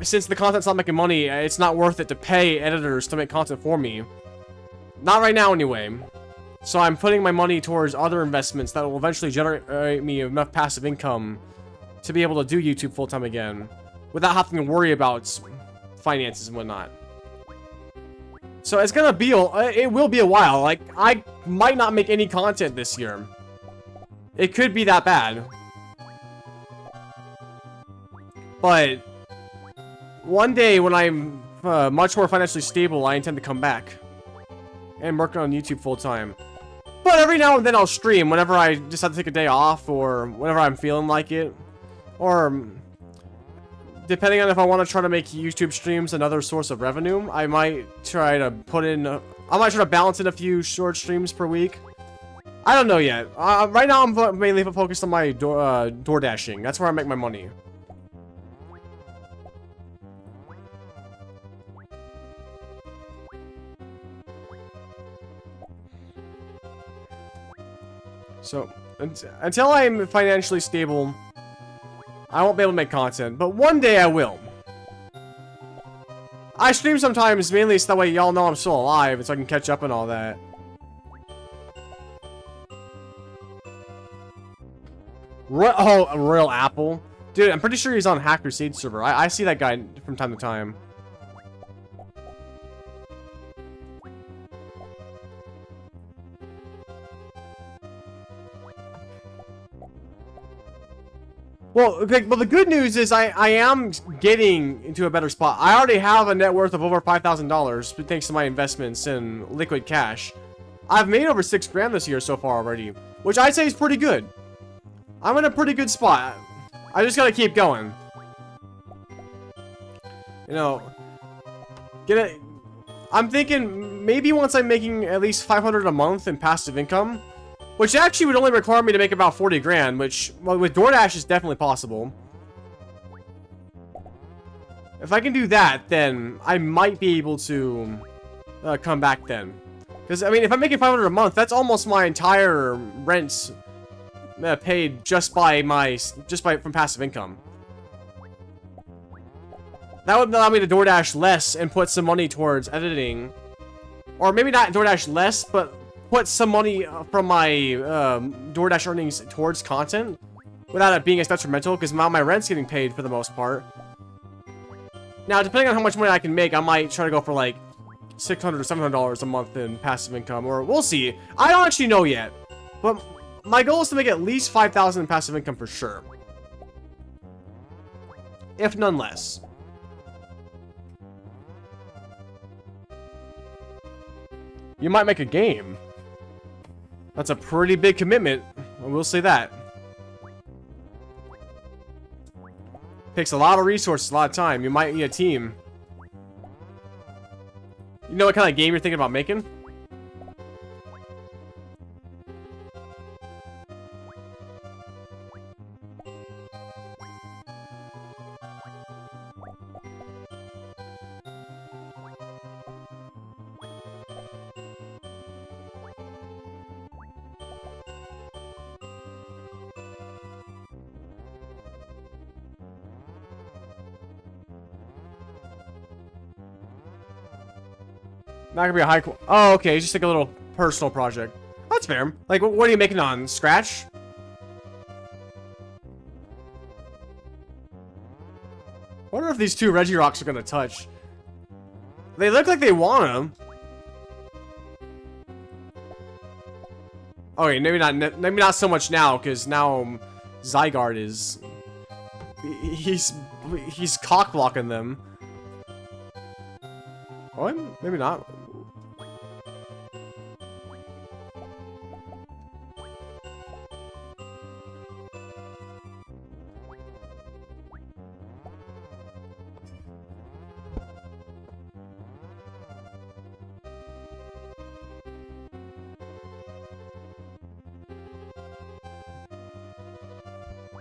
Since the content's not making money, it's not worth it to pay editors to make content for me. Not right now, anyway. So I'm putting my money towards other investments that will eventually generate me enough passive income to be able to do YouTube full-time again, without having to worry about finances and whatnot. So it's gonna be, it will be a while. Like, I might not make any content this year. It could be that bad. But one day when I'm much more financially stable, I intend to come back and work on YouTube full-time. But every now and then I'll stream whenever I decide to take a day off, or whenever I'm feeling like it. Or depending on if I want to try to make YouTube streams another source of revenue, I might try to balance in a few short streams per week. I don't know yet. Right now I'm mainly focused on my door dashing. That's where I make my money. So, until I'm financially stable, I won't be able to make content. But one day I will. I stream sometimes, mainly so that way y'all know I'm still alive, and so I can catch up and all that. Oh, a Royal Apple. Dude, I'm pretty sure he's on Hack Crusade server. I see that guy from time to time. Well, okay, well, the good news is I am getting into a better spot. I already have a net worth of over $5,000 thanks to my investments in liquid cash. I've made over $6 grand this year so far already, which I'd say is pretty good. I'm in a pretty good spot. I just gotta keep going. You know, I'm thinking maybe once I'm making at least 500 a month in passive income, which actually would only require me to make about 40 grand, which, well, with DoorDash is definitely possible. If I can do that, then I might be able to come back then. Because, I mean, if I'm making 500 a month, that's almost my entire rent paid just from passive income. That would allow me to DoorDash less and put some money towards editing. Or maybe not DoorDash less, but put some money from my DoorDash earnings towards content without it being as detrimental, because my rent's getting paid for the most part. Now, depending on how much money I can make, I might try to go for like $600 or $700 a month in passive income, or we'll see. I don't actually know yet, but my goal is to make at least $5,000 in passive income for sure, if none less. You might make a game. That's a pretty big commitment, I will say that. Takes a lot of resources, a lot of time. You might need a team. You know what kind of game you're thinking about making? Not gonna be a high. Oh, okay, just like a little personal project. That's fair. Like, what are you making on Scratch? Wonder if these two Regirocks are gonna touch. They look like they want them. Okay, maybe not so much now, because now Zygarde is he's cock blocking them. Oh, maybe not.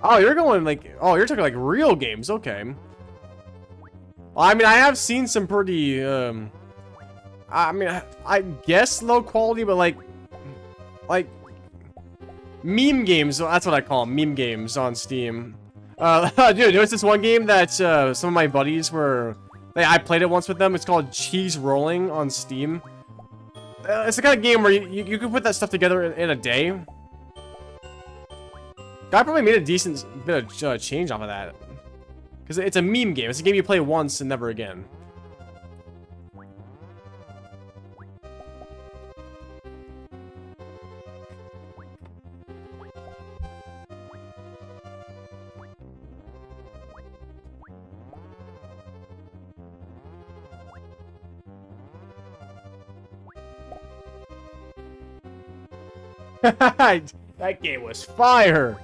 Oh, you're going like, oh, you're talking like real games, okay. Well, I mean, I have seen some pretty, I mean, I guess low quality, but like meme games, that's what I call them, meme games on Steam. Dude, there was this one game that, some of my buddies I played it once with them. It's called Cheese Rolling on Steam. It's the kind of game where you can put that stuff together in a day. Guy probably made a decent bit of change off of that. Because it's a meme game. It's a game you play once and never again. That game was fire!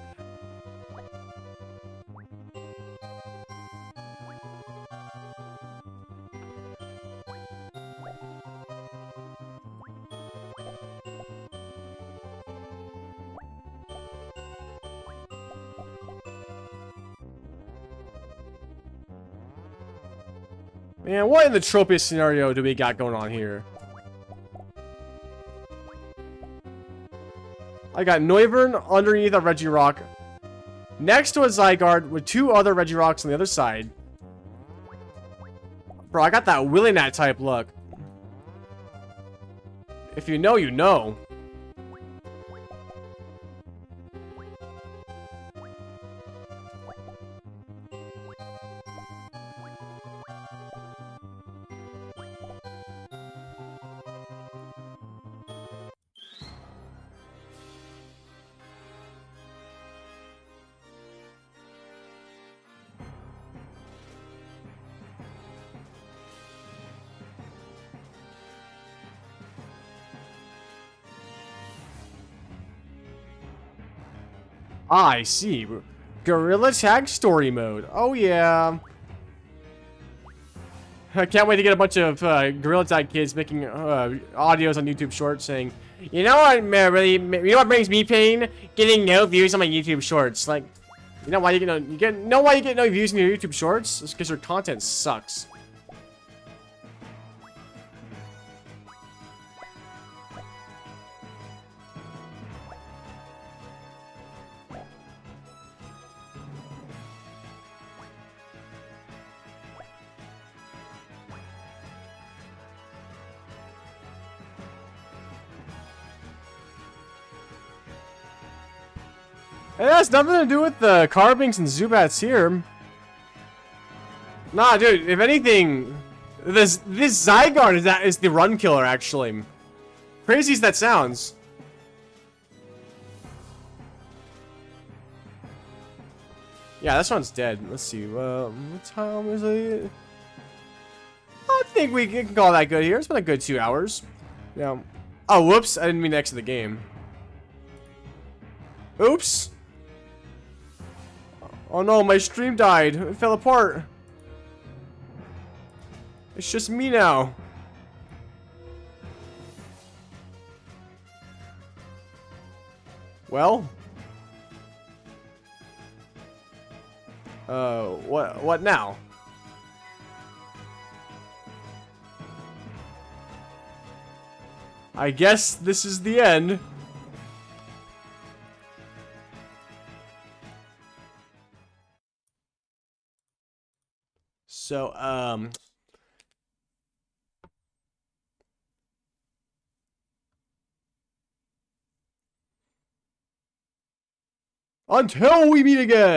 Man, what in the Tropius scenario do we got going on here? I got Noivern underneath a Regirock, next to a Zygarde with 2 other Regirocks on the other side. Bro, I got that Willinat type look. If you know, you know. I see. Gorilla Tag Story Mode. Oh, yeah. I can't wait to get a bunch of Gorilla Tag kids making audios on YouTube Shorts saying, you know what, you know what brings me pain? Getting no views on my YouTube Shorts. Like, you know why you get no views on your YouTube Shorts? It's because your content sucks. It has nothing to do with the Carbings and Zubats here. Nah, dude, if anything, this Zygarde is the run killer, actually. Crazy as that sounds. Yeah, this one's dead. Let's see, what time is it? I think we can call that good here. It's been a good 2 hours. Yeah. Oh, whoops, I didn't mean to exit the game. Oops. Oh no, my stream died. It fell apart. It's just me now. Well. What now? I guess this is the end. So, until we meet again!